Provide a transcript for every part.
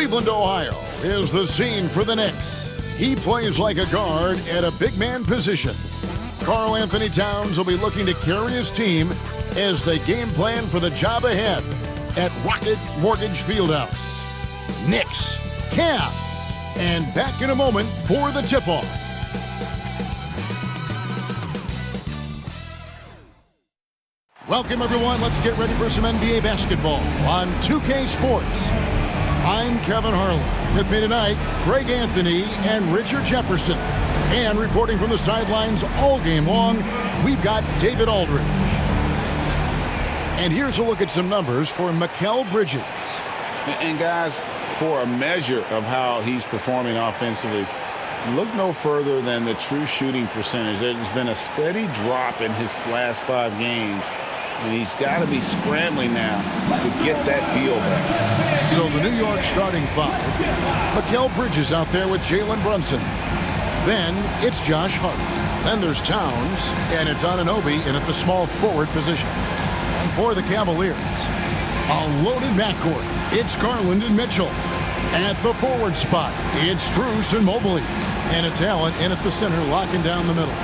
Cleveland, Ohio is the scene for the Knicks. He plays like a guard at a big man position. Karl Anthony Towns will be looking to carry his team as they game plan for the job ahead at Rocket Mortgage Fieldhouse. Knicks, Cavs, and back in a moment for the tip-off. Welcome, everyone. Let's get ready for some NBA basketball on 2K Sports. I'm Kevin Harlan. With me tonight, Greg Anthony and Richard Jefferson. And reporting from the sidelines all game long, we've got David Aldridge. And here's a look at some numbers for Mikal Bridges. And guys, for a measure of how he's performing offensively, look no further than the true shooting percentage. There's been a steady drop in his last 5 games. And he's got to be scrambling now to get that feel back. So the New York starting 5. Mikal Bridges out there with Jalen Brunson. Then it's Josh Hart. Then there's Towns. And it's Anunoby in at the small forward position. And for the Cavaliers, a loaded backcourt. It's Garland and Mitchell. At the forward spot, it's Strus and Mobley. And it's Allen in at the center, locking down the middle.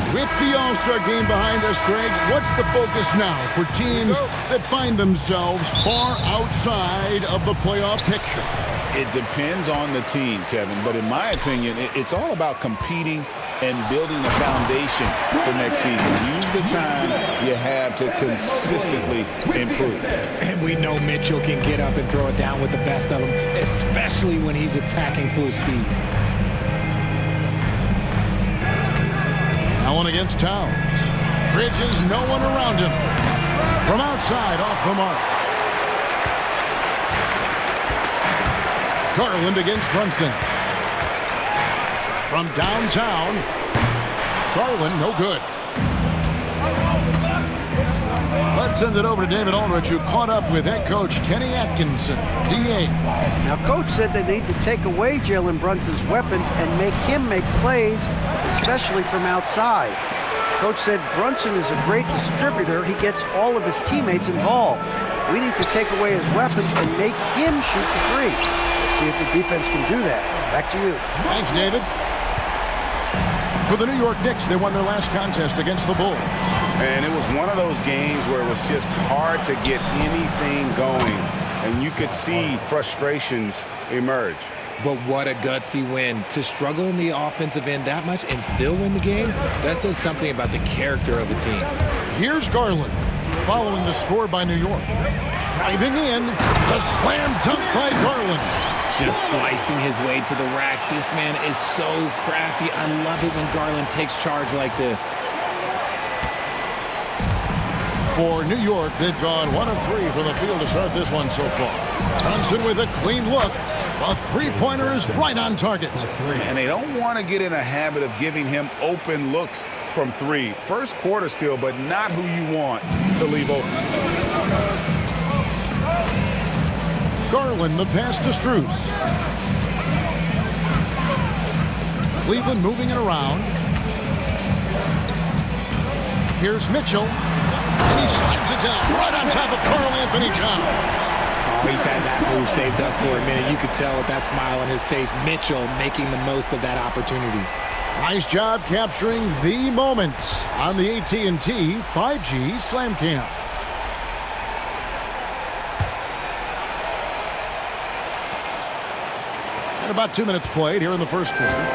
With the All-Star game behind us, Greg, what's the focus now for teams that find themselves far outside of the playoff picture? It depends on the team, Kevin, but in my opinion, it's all about competing and building a foundation for next season. Use the time you have to consistently improve. And we know Mitchell can get up and throw it down with the best of them, especially when he's attacking full speed. Allen against Towns. Bridges, no one around him. From outside, off the mark. Garland against Brunson. From downtown, Garland, no good. Let's send it over to David Aldridge, who caught up with head coach Kenny Atkinson, DA. Now, coach said they need to take away Jalen Brunson's weapons and make him make plays, especially from outside. Coach said Brunson is a great distributor. He gets all of his teammates involved. We need to take away his weapons and make him shoot the three. Let's see if the defense can do that. Back to you. Thanks, David. For the New York Knicks, they won their last contest against the Bulls. And it was one of those games where it was just hard to get anything going. And you could see frustrations emerge. But what a gutsy win. To struggle in the offensive end that much and still win the game, that says something about the character of a team. Here's Garland, following the score by New York. Driving in, the slam dunk by Garland. Just slicing his way to the rack. This man is so crafty. I love it when Garland takes charge like this. For New York, they've gone 1 of 3 from the field to start this one so far. Brunson with a clean look. A three-pointer is right on target. And they don't want to get in a habit of giving him open looks from 3. First quarter still, but not who you want to leave open. Garland, the pass to Strus. Cleveland moving it around. Here's Mitchell. And he slams it down right on top of Karl Anthony Towns. Oh, he's had that move saved up for a minute. You could tell with that smile on his face, Mitchell making the most of that opportunity. Nice job capturing the moments on the AT&T 5G Slam Cam. And about 2 minutes played here in the first quarter.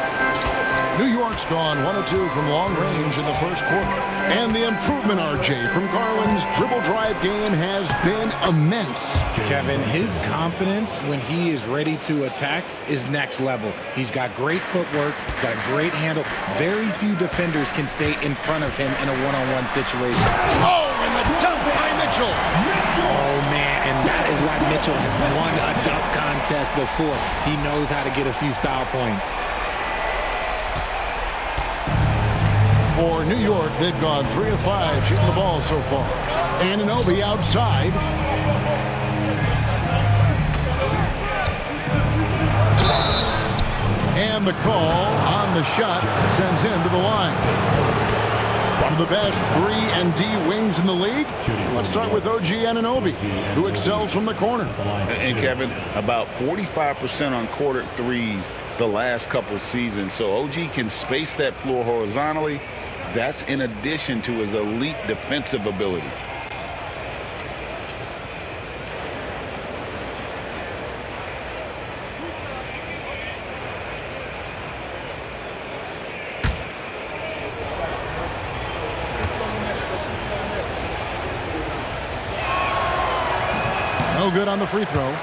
New York's gone 1 of 2 from long range in the first quarter. And the improvement, RJ, from Garland's dribble drive game has been immense. Kevin, his confidence when he is ready to attack is next level. He's got great footwork. He's got a great handle. Very few defenders can stay in front of him in a one-on-one situation. Oh, and the dunk by Mitchell. Oh, man, and that is why Mitchell has won a dunk contest before. He knows how to get a few style points. For New York, they've gone 3 of 5 shooting the ball so far. Anunoby outside. And the call on the shot sends him to the line. One of the best 3-and-D wings in the league. Let's start with OG Anunoby, who excels from the corner. And Kevin, about 45% on quarter threes the last couple seasons. So OG can space that floor horizontally. That's in addition to his elite defensive ability. No good on the free throw.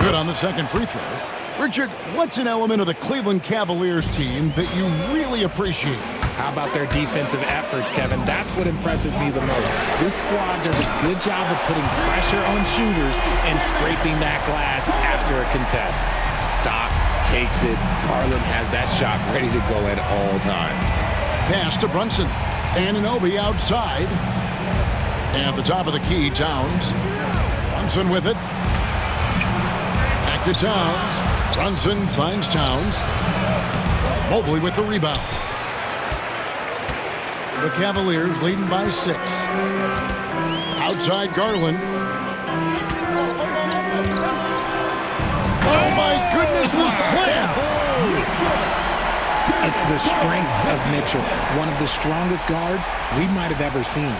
Good on the second free throw. Richard, what's an element of the Cleveland Cavaliers team that you really appreciate? How about their defensive efforts, Kevin? That's what impresses me the most. This squad does a good job of putting pressure on shooters and scraping that glass after a contest. Stops, takes it. Harlan has that shot ready to go at all times. Pass to Brunson. Anunoby outside. At the top of the key, Towns. Brunson with it. Back to Towns. Brunson finds Towns. Mobley with the rebound. The Cavaliers leading by 6. Outside Garland. Oh my goodness, the slam! It's the strength of Mitchell, one of the strongest guards we might have ever seen.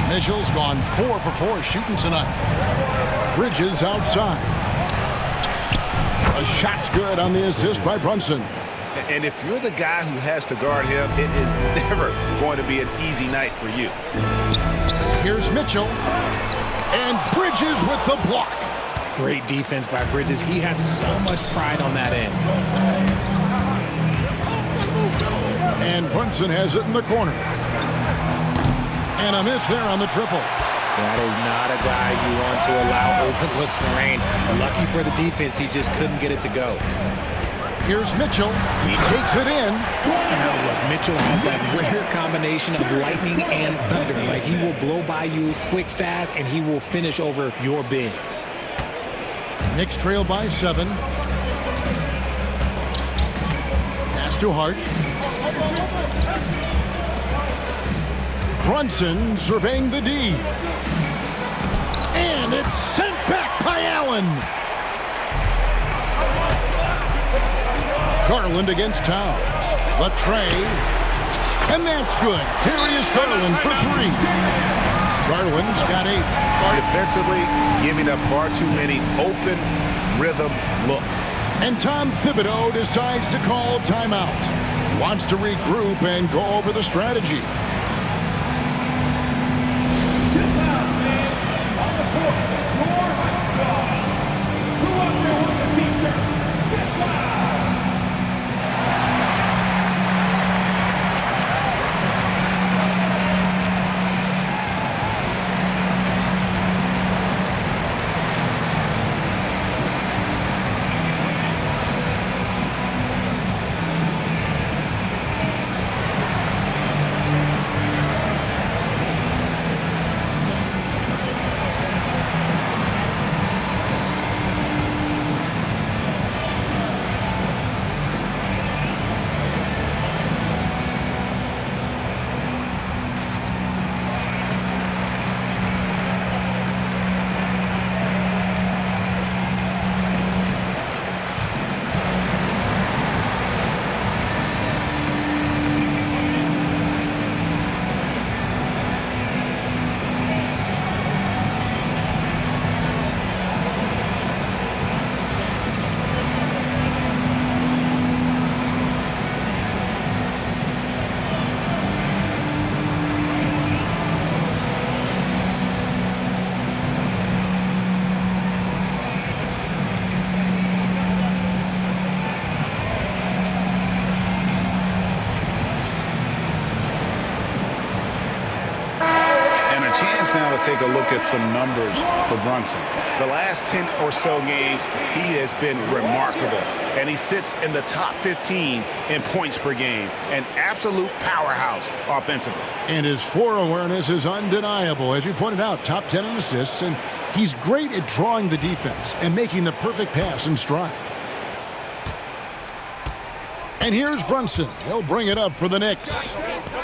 Mitchell's gone 4 for 4 shooting tonight. Bridges outside. A shot's good on the assist by Brunson. And if you're the guy who has to guard him, it is never going to be an easy night for you. Here's Mitchell. And Bridges with the block. Great defense by Bridges. He has so much pride on that end. And Brunson has it in the corner. And a miss there on the triple. That is not a guy you want to allow open looks for range. Lucky for the defense, he just couldn't get it to go. Here's Mitchell. He takes it in. Now look, Mitchell has that rare combination of lightning and thunder. Like, he will blow by you quick, fast, and he will finish over your big. Knicks trail by 7. Pass to Hart. Brunson surveying the D. And it's sent back by Allen. Garland against Towns. The tray. And that's good. Darius Garland for 3. Garland's got 8. Defensively, giving up far too many open rhythm looks. And Tom Thibodeau decides to call timeout. He wants to regroup and go over the strategy. take a look at some numbers for Brunson. The last 10 or so games, he has been remarkable. And he sits in the top 15 in points per game. An absolute powerhouse offensively. And his floor awareness is undeniable. As you pointed out, top 10 in assists, and he's great at drawing the defense and making the perfect pass in stride. And here's Brunson. He'll bring it up for the Knicks.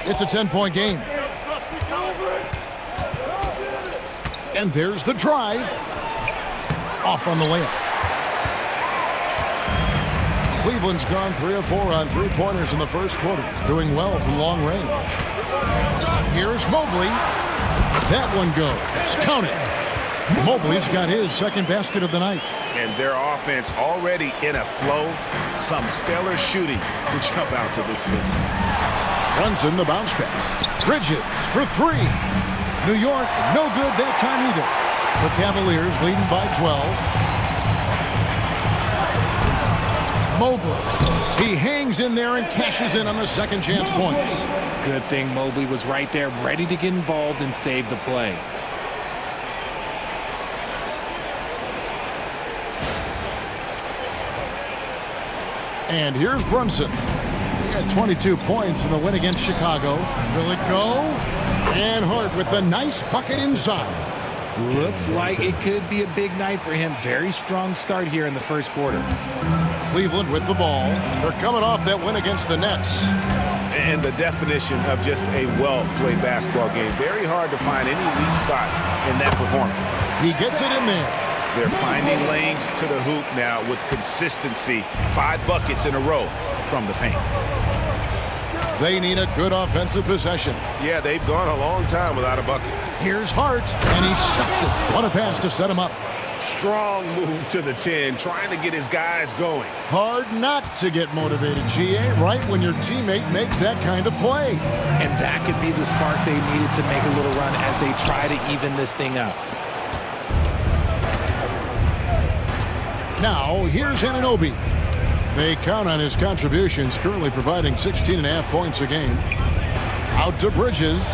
It's a 10-point game. And there's the drive. Off on the layup. Cleveland's gone 3 of 4 on three-pointers in the first quarter, doing well from long range. Here's Mobley. That one goes. Count it. Mobley's got his second basket of the night. And their offense already in a flow. Some stellar shooting to jump out to this lead. Brunson, the bounce pass. Bridges for 3. New York, no good that time either. The Cavaliers leading by 12. Mobley. He hangs in there and cashes in on the second chance points. Good thing Mobley was right there, ready to get involved and save the play. And here's Brunson. He had 22 points in the win against Chicago. Will it go? And Hart with the nice bucket inside. Looks like it could be a big night for him. Very strong start here in the first quarter. Cleveland with the ball. They're coming off that win against the Nets. And the definition of just a well-played basketball game. Very hard to find any weak spots in that performance. He gets it in there. They're finding lanes to the hoop now with consistency. 5 buckets in a row from the paint. They need a good offensive possession. Yeah, they've gone a long time without a bucket. Here's Hart, and he stuffs it. What a pass to set him up. Strong move to the 10, trying to get his guys going. Hard not to get motivated, GA, right when your teammate makes that kind of play. And that could be the spark they needed to make a little run as they try to even this thing up. Now, here's Anunoby. They count on his contributions, currently providing 16.5 points a game. Out to Bridges.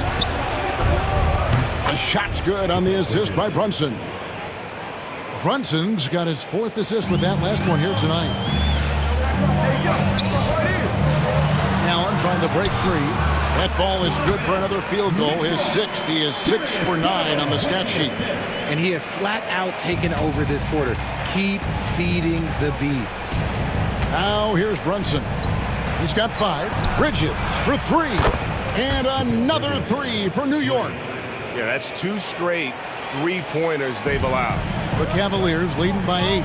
The shot's good on the assist by Brunson. Brunson's got his 4th assist with that last one here tonight. Allen trying to break free. That ball is good for another field goal. His 6th. He is 6 for 9 on the stat sheet. And he has flat out taken over this quarter. Keep feeding the beast. Now here's Brunson. He's got 5. Bridges for 3. And another 3 for New York. Yeah, that's 2 straight 3-pointers they've allowed. The Cavaliers leading by 8.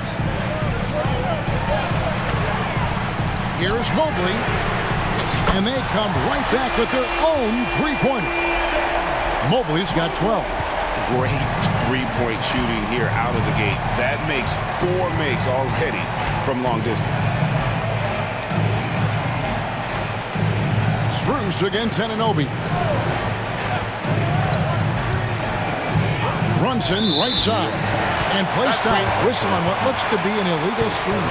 Here's Mobley. And they come right back with their own 3-pointer. Mobley's got 12. Great 3-point shooting here out of the gate. That makes 4 makes already from long distance. Strus against Anunoby. Brunson right side. And play stops. Whistle on what looks to be an illegal screen.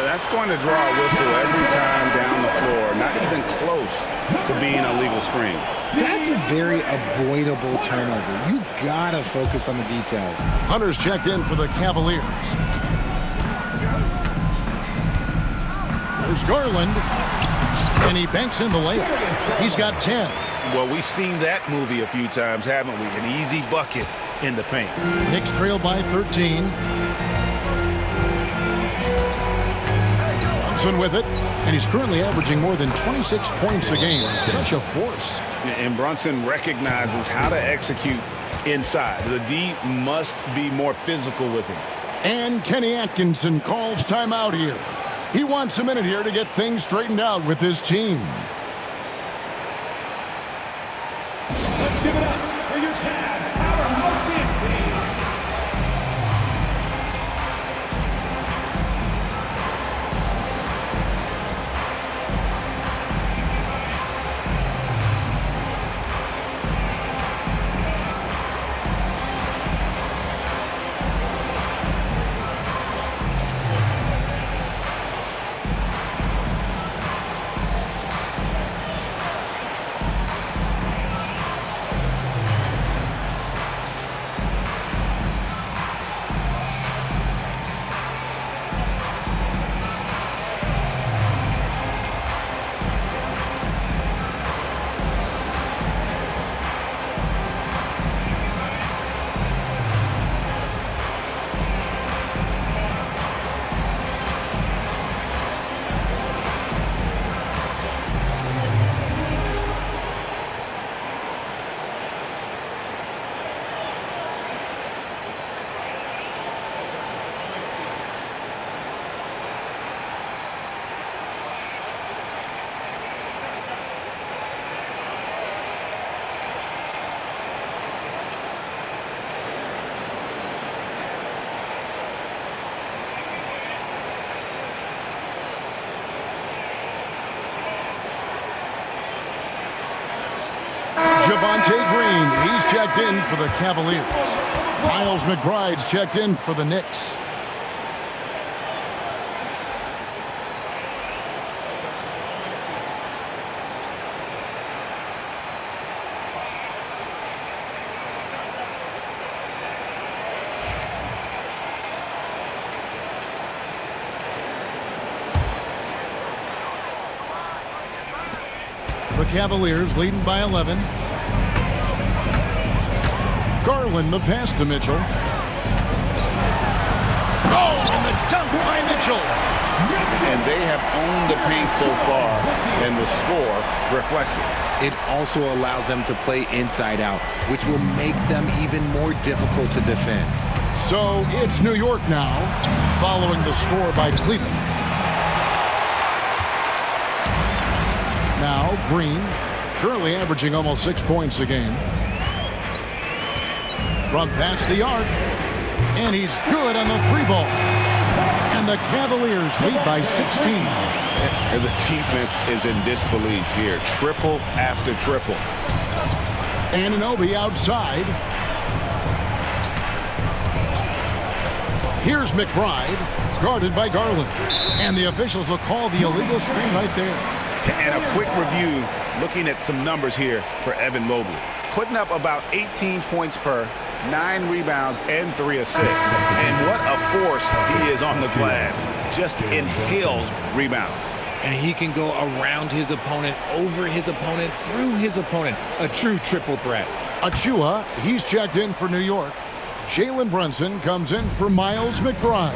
That's going to draw a whistle every time down the floor. Not even close to being a legal screen. That's a very avoidable turnover. You gotta focus on the details. Hunter's checked in for the Cavaliers. There's Garland. And he banks in the layup. He's got 10. Well, we've seen that movie a few times, haven't we? An easy bucket in the paint. Knicks trail by 13. Brunson with it. And he's currently averaging more than 26 points a game. Such a force. And Brunson recognizes how to execute inside. The D must be more physical with him. And Kenny Atkinson calls timeout here. He wants a minute here to get things straightened out with his team. Let's give it up for your Cavs powerhouse team. Devontae Green, he's checked in for the Cavaliers. Miles McBride's checked in for the Knicks. The Cavaliers leading by 11. Garland the pass to Mitchell. Oh, and the dunk by Mitchell. And they have owned the paint so far, and the score reflects it. It also allows them to play inside out, which will make them even more difficult to defend. So it's New York now, following the score by Cleveland. Now Green, currently averaging almost 6 points a game. From past the arc, and he's good on the three ball. And the Cavaliers lead by 16. And the defense is in disbelief here. Triple after triple. Anunoby outside. Here's McBride, guarded by Garland. And the officials will call the illegal screen right there. And a quick review, looking at some numbers here for Evan Mobley. Putting up about 18 points per, 9 rebounds, and 3 assists. And what a force he is on the glass. Just inhales rebounds. And he can go around his opponent, over his opponent, through his opponent. A true triple threat. Achua, he's checked in for New York. Jalen Brunson comes in for Miles McBride.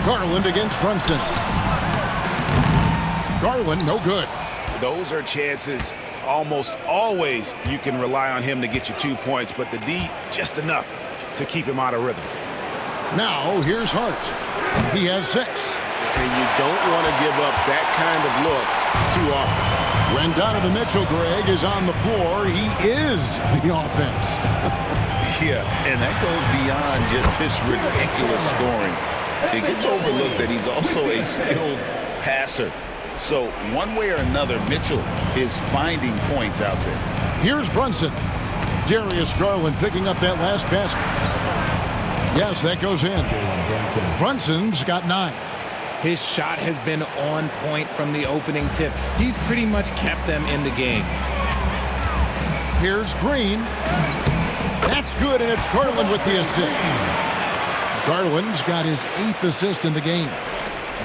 Garland against Brunson. Garland, no good. Those are chances. Almost always you can rely on him to get you 2 points, but the D, just enough to keep him out of rhythm. Now, here's Hart. He has 6. And you don't want to give up that kind of look too often. When Donovan Mitchell, Greg, is on the floor, he is the offense. Yeah, and that goes beyond just his ridiculous scoring. It gets overlooked that he's also a skilled passer. So one way or another, Mitchell is finding points out there. Here's Brunson. Darius Garland picking up that last basket. Yes, that goes in. Brunson's got 9. His shot has been on point from the opening tip. He's pretty much kept them in the game. Here's Green. That's good, and it's Garland with the assist. Garland's got his 8th assist in the game.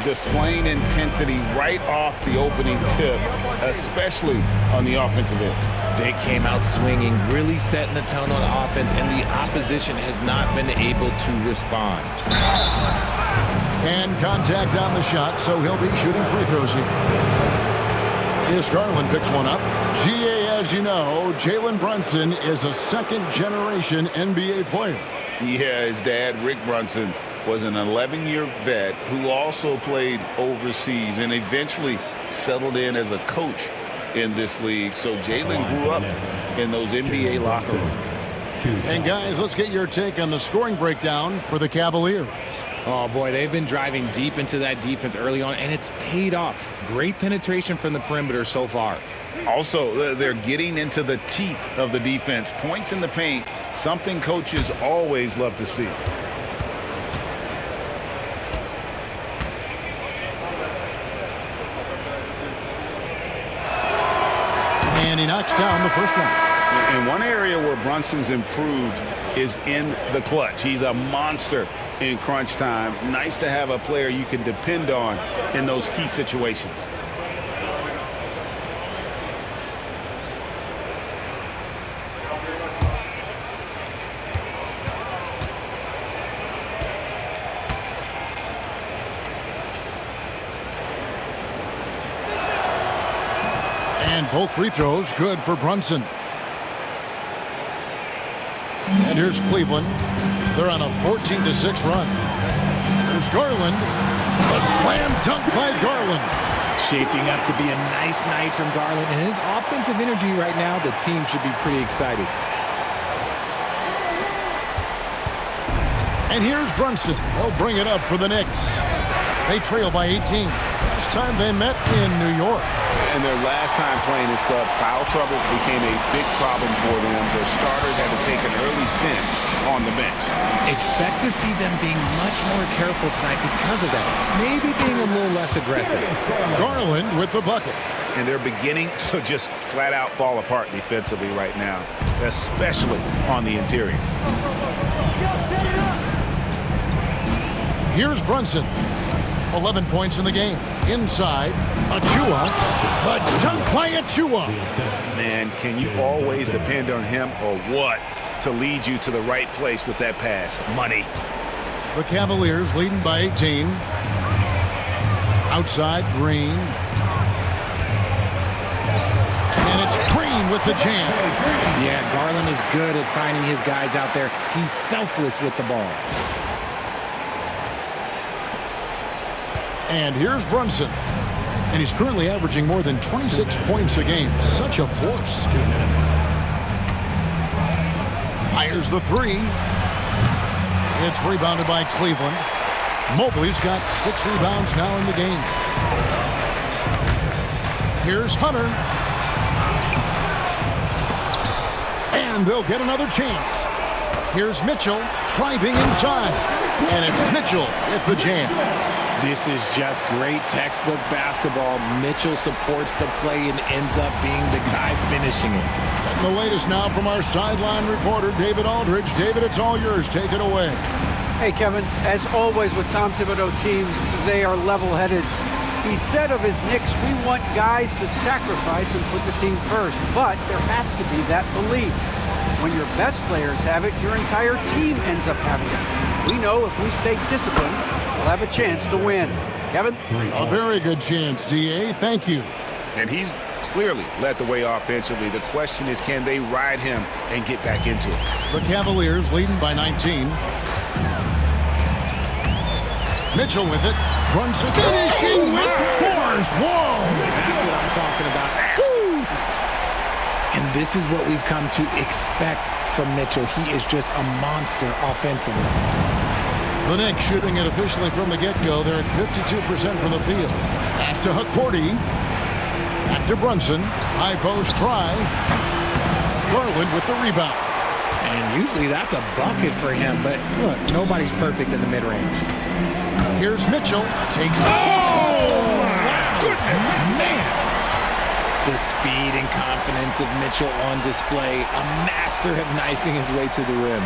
Displaying intensity right off the opening tip, especially on the offensive end. They came out swinging, really setting the tone on offense, and the opposition has not been able to respond. And contact on the shot, so he'll be shooting free throws here. Here's Garland picks one up. GA, as you know, Jalen Brunson is a second-generation NBA player. Yeah, his dad, Rick Brunson, was an 11-year vet who also played overseas and eventually settled in as a coach in this league. So Jalen grew up in those NBA locker rooms. And guys, let's get your take on the scoring breakdown for the Cavaliers. Oh boy, they've been driving deep into that defense early on, and it's paid off. Great penetration from the perimeter so far. Also, they're getting into the teeth of the defense. Points in the paint, something coaches always love to see. And he knocks down the first one. And one area where Brunson's improved is in the clutch. He's a monster in crunch time. Nice to have a player you can depend on in those key situations. And both free throws good for Brunson. And here's Cleveland. They're on a 14-6 run. Here's Garland. A slam dunk by Garland. Shaping up to be a nice night from Garland, and his offensive energy right now, the team should be pretty excited. And here's Brunson. He'll bring it up for the Knicks. They trail by 18. Last time they met in New York. And their last time playing this club, foul trouble became a big problem for them. Their starters had to take an early stint on the bench. Expect to see them being much more careful tonight because of that. Maybe being a little less aggressive. Garland with the bucket. And they're beginning to just flat out fall apart defensively right now, especially on the interior. Here's Brunson. 11 points in the game. Inside, Achua. The dunk by Achua. Man, can you always depend on him or what to lead you to the right place with that pass? Money. The Cavaliers leading by 18. Outside, Green. And it's Green with the jam. Yeah, Garland is good at finding his guys out there. He's selfless with the ball. And here's Brunson. And he's currently averaging more than 26 points a game. Such a force. Fires the three. It's rebounded by Cleveland. Mobley's got 6 rebounds now in the game. Here's Hunter. And they'll get another chance. Here's Mitchell driving inside. And it's Mitchell with the jam. This is just great textbook basketball. Mitchell supports the play and ends up being the guy finishing it. And the latest now from our sideline reporter, David Aldridge. David, it's all yours. Take it away. Hey, Kevin, as always with Tom Thibodeau teams, they are level-headed. He said of his Knicks, we want guys to sacrifice and put the team first, but there has to be that belief. When your best players have it, your entire team ends up having it. We know if we stay disciplined, we'll have a chance to win. Kevin? A very good chance, D.A. Thank you. And he's clearly led the way offensively. The question is, can they ride him and get back into it? The Cavaliers leading by 19. Mitchell with it. Brunson finishing with force. Whoa! That's what I'm talking about. And this is what we've come to expect from Mitchell. He is just a monster offensively. The Knicks shooting it officially from the get-go. They're at 52% from the field. Pass to Hukporti. Back to Brunson. High post try. Garland with the rebound. And usually that's a bucket for him, but look, nobody's perfect in the mid-range. Here's Mitchell. Takes. Oh! Wow! Goodness, man! The speed and confidence of Mitchell on display. A master at knifing his way to the rim.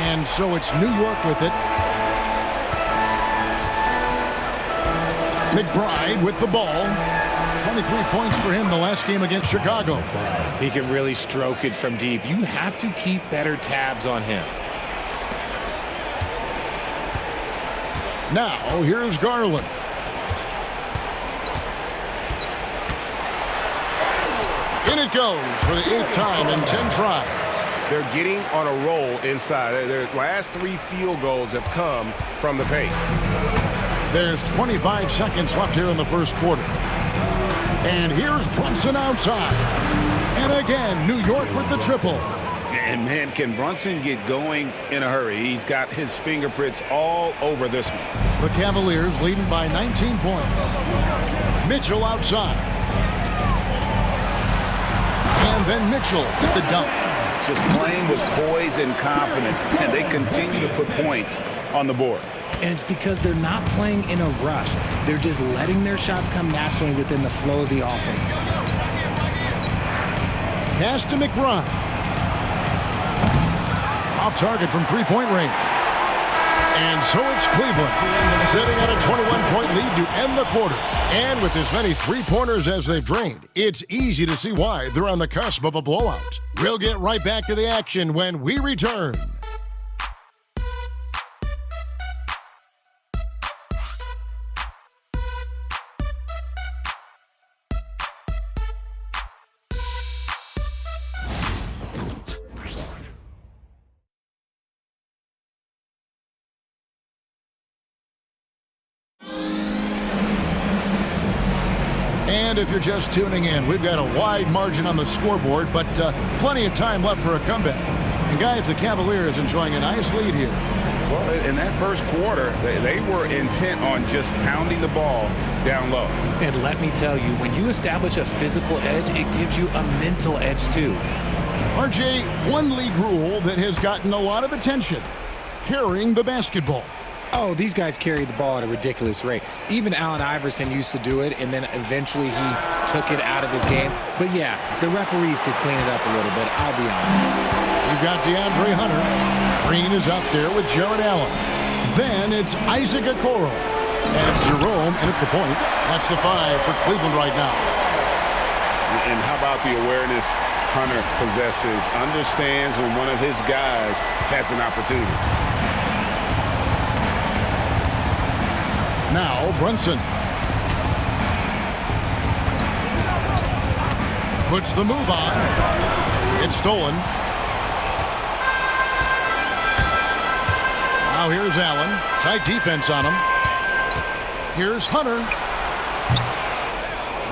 And so it's New York with it. McBride with the ball. 23 points for him the last game against Chicago. He can really stroke it from deep. You have to keep better tabs on him. Now, here's Garland. In it goes for the 8th time in 10 tries. They're getting on a roll inside. Their last 3 field goals have come from the paint. There's 25 seconds left here in the first quarter. And here's Brunson outside. And again, New York with the triple. And, man, can Brunson get going in a hurry? He's got his fingerprints all over this one. The Cavaliers leading by 19 points. Mitchell outside. And then Mitchell with the dunk. Just playing with poise and confidence, and they continue to put points on the board. And it's because they're not playing in a rush. They're just letting their shots come naturally within the flow of the offense. Pass to McBride. Off target from three-point range. And so it's Cleveland sitting at a 21-point lead to end the quarter. And with as many three-pointers as they've drained, it's easy to see why they're on the cusp of a blowout. We'll get right back to the action when we return. And if you're just tuning in, we've got a wide margin on the scoreboard, but plenty of time left for a comeback. And guys, the Cavaliers enjoying a nice lead here. Well, in that first quarter, they were intent on just pounding the ball down low. And let me tell you, when you establish a physical edge, it gives you a mental edge too. RJ, one league rule that has gotten a lot of attention: carrying the basketball. Oh, these guys carry the ball at a ridiculous rate. Even Allen Iverson used to do it, and then eventually he took it out of his game. But yeah, the referees could clean it up a little bit, I'll be honest. You've got DeAndre Hunter. Green is out there with Jared Allen. Then it's Isaac Okoro. And it's Jerome, and at the point, that's the 5 for Cleveland right now. And how about the awareness Hunter possesses? Understands when one of his guys has an opportunity. Now Brunson puts the move on. It's stolen. Now here's Allen. Tight defense on him. Here's Hunter.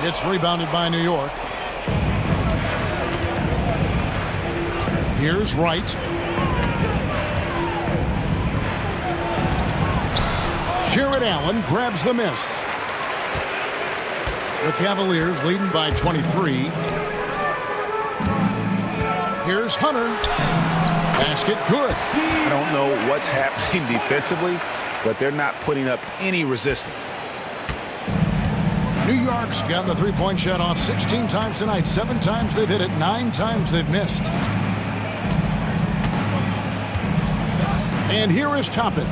It's rebounded by New York. Here's Wright. Jared Allen grabs the miss. The Cavaliers leading by 23. Here's Hunter. Basket good. I don't know what's happening defensively, but they're not putting up any resistance. New York's gotten the three-point shot off 16 times tonight. 7 times they've hit it, 9 times they've missed. And here is Toppin.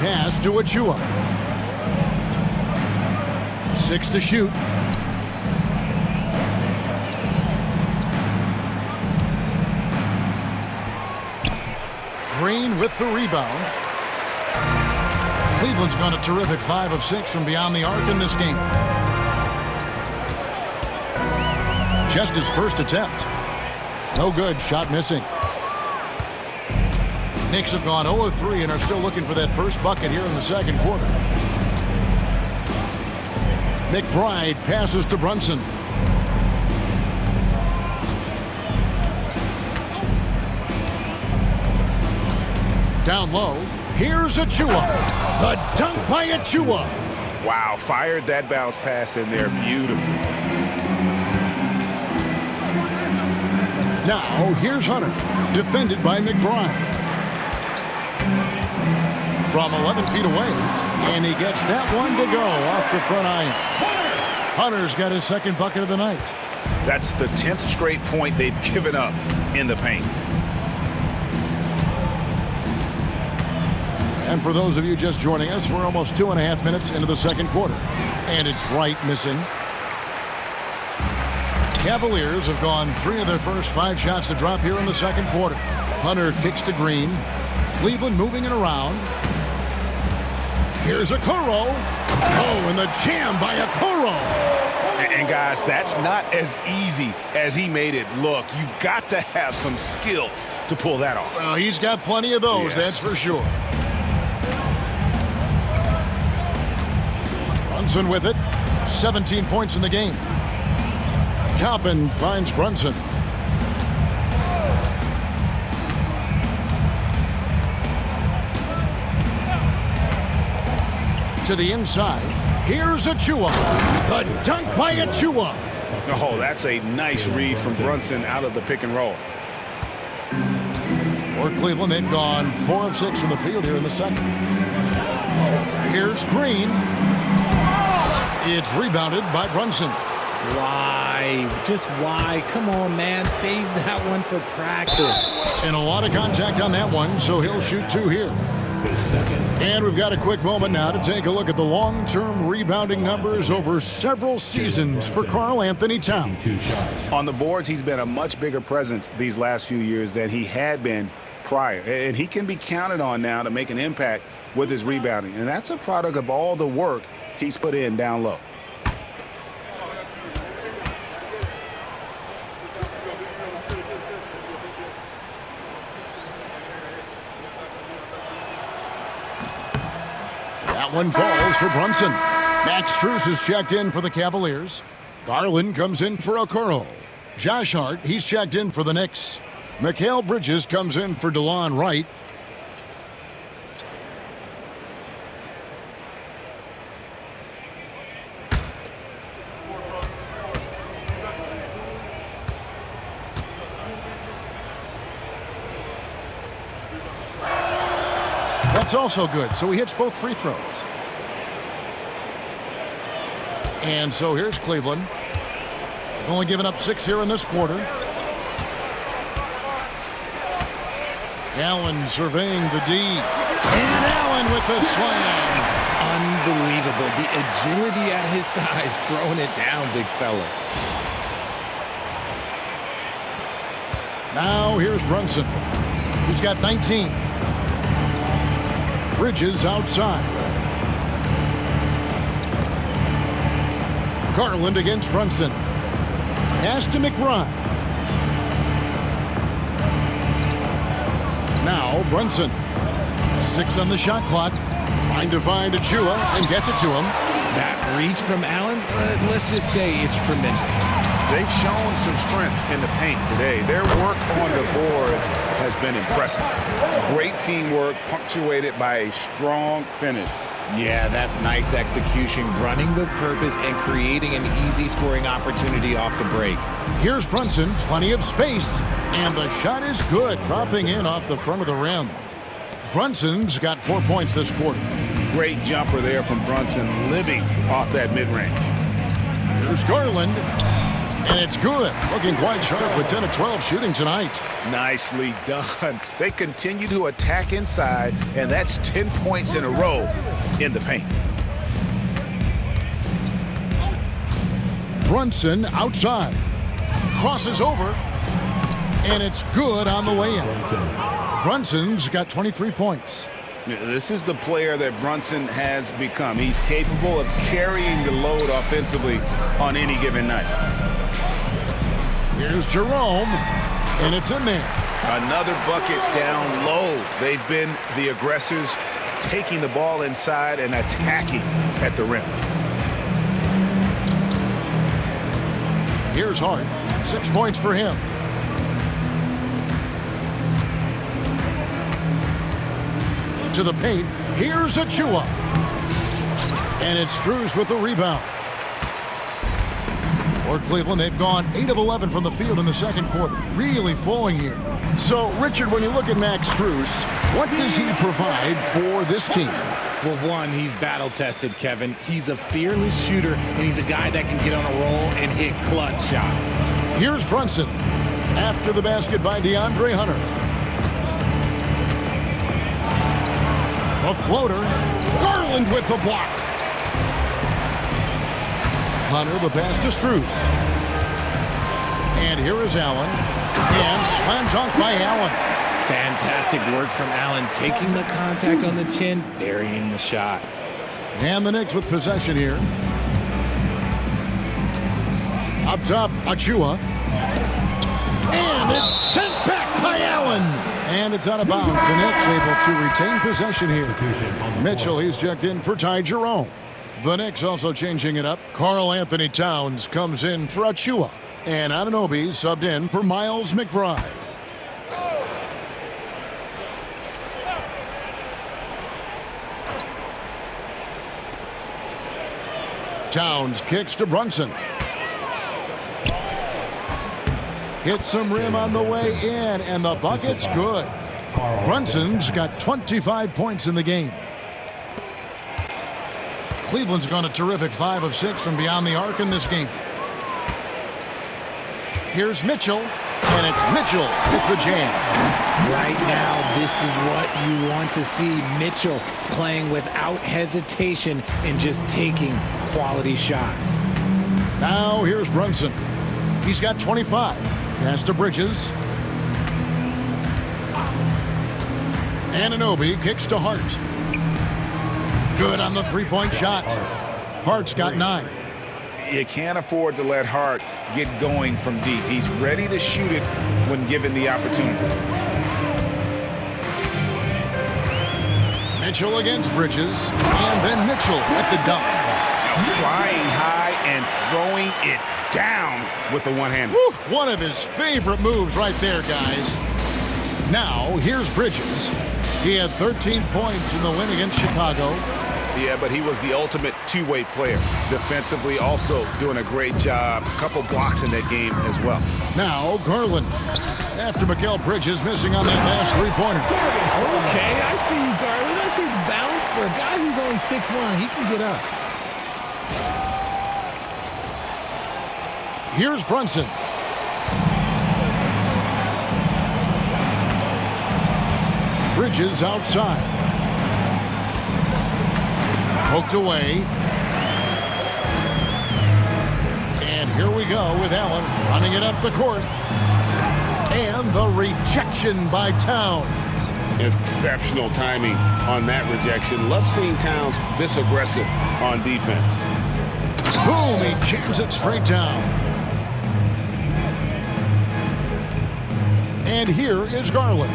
Pass to Achua. 6 to shoot. Green with the rebound. Cleveland's gone a terrific 5 of 6 from beyond the arc in this game. Just his first attempt. No good, shot missing. Knicks have gone 0 of 3 and are still looking for that first bucket here in the second quarter. McBride passes to Brunson. Down low, here's Achua. The dunk by Achua. Wow, fired that bounce pass in there beautifully. Now, here's Hunter, defended by McBride. From 11 feet away, and he gets that one to go off the front iron. Hunter's got his second bucket of the night. That's the 10th straight point they've given up in the paint. And for those of you just joining us, we're almost 2.5 minutes into the second quarter. And it's Wright missing. Cavaliers have gone 3 of their first 5 shots to drop here in the second quarter. Hunter kicks to Green. Cleveland moving it around. Here's Okoro. Oh, and the jam by Okoro. And guys, that's not as easy as he made it look. You've got to have some skills to pull that off. Well, he's got plenty of those, that's for sure. Brunson with it. 17 points in the game. Toppin finds Brunson. To the inside. Here's Achua. The dunk by Achua. Oh, that's a nice read from Brunson out of the pick and roll. For Cleveland, they've gone 4 of 6 from the field here in the second. Here's Green. It's rebounded by Brunson. Why? Just why? Come on, man. Save that one for practice. And a lot of contact on that one, so he'll shoot 2 here. And we've got a quick moment now to take a look at the long-term rebounding numbers over several seasons for Karl Anthony Towns. On the boards, he's been a much bigger presence these last few years than he had been prior. And he can be counted on now to make an impact with his rebounding. And that's a product of all the work he's put in down low. That one falls for Brunson. Max Strus is checked in for the Cavaliers. Garland comes in for Okoro. Josh Hart, he's checked in for the Knicks. Mikal Bridges comes in for DeLon Wright. That's also good, so he hits both free throws. And so here's Cleveland. They've only given up 6 here in this quarter. Allen surveying the D. And Allen with the slam. Unbelievable. The agility at his size, throwing it down, big fella. Now here's Brunson. He's got 19. Bridges outside. Garland against Brunson. Pass to McBride. Now Brunson. 6 on the shot clock. Trying to find Achua and gets it to him. That reach from Allen, let's just say it's tremendous. They've shown some strength in the paint today. Their work on the boards has been impressive. Great teamwork punctuated by a strong finish. Yeah, that's nice execution, running with purpose and creating an easy scoring opportunity off the break. Here's Brunson, plenty of space, and the shot is good, dropping in off the front of the rim. Brunson's got 4 points this quarter. Great jumper there from Brunson, living off that mid-range. Here's Garland, and it's good. Looking quite sharp with 10 of 12 shooting tonight. Nicely done. They continue to attack inside, and that's 10 points in a row in the paint. Brunson outside. Crosses over, and it's good on the way in. Brunson's got 23 points. This is the player that Brunson has become. He's capable of carrying the load offensively on any given night. Here's Jerome, and it's in there. Another bucket down low. They've been the aggressors, taking the ball inside and attacking at the rim. Here's Hart. 6 points for him. To the paint. Here's Achua. And it's Strus with the rebound. For Cleveland, they've gone 8 of 11 from the field in the second quarter. Really flowing here. So, Richard, when you look at Max Strus, what does he provide for this team? Well, one, he's battle-tested, Kevin. He's a fearless shooter, and he's a guy that can get on a roll and hit clutch shots. Here's Brunson. After the basket by DeAndre Hunter. A floater. Garland with the block. Hunter, the pass to Strus. And here is Allen. And slam dunk by Allen. Fantastic work from Allen, taking the contact on the chin, burying the shot. And the Knicks with possession here. Up top, Achua. And it's sent back by Allen. And it's out of bounds. The Knicks able to retain possession here. Mitchell, he's checked in for Ty Jerome. The Knicks also changing it up. Karl Anthony Towns comes in for Achua. And Anunoby subbed in for Miles McBride. Towns kicks to Brunson. Hits some rim on the way in, and the bucket's good. Brunson's got 25 points in the game. Cleveland's gone a terrific 5 of 6 from beyond the arc in this game. Here's Mitchell, and it's Mitchell with the jam. Right now, this is what you want to see. Mitchell playing without hesitation and just taking quality shots. Now here's Brunson. He's got 25. Pass to Bridges. Anunoby kicks to Hart. Good on the three-point shot. Hart's got 9. You can't afford to let Hart get going from deep. He's ready to shoot it when given the opportunity. Mitchell against Bridges, and then Mitchell at the dunk. Flying high and throwing it down with the one-hander. One of his favorite moves right there, guys. Now, here's Bridges. He had 13 points in the win against Chicago. Yeah, but he was the ultimate two-way player. Defensively, also doing a great job. A couple blocks in that game as well. Now, Garland. After Mikal Bridges missing on that last three-pointer. Okay, I see you, Garland. I see the balance for a guy who's only 6'1". He can get up. Here's Brunson. Bridges outside. Poked away. And here we go with Allen running it up the court. And the rejection by Towns. Exceptional timing on that rejection. Love seeing Towns this aggressive on defense. Boom, he jams it straight down. And here is Garland.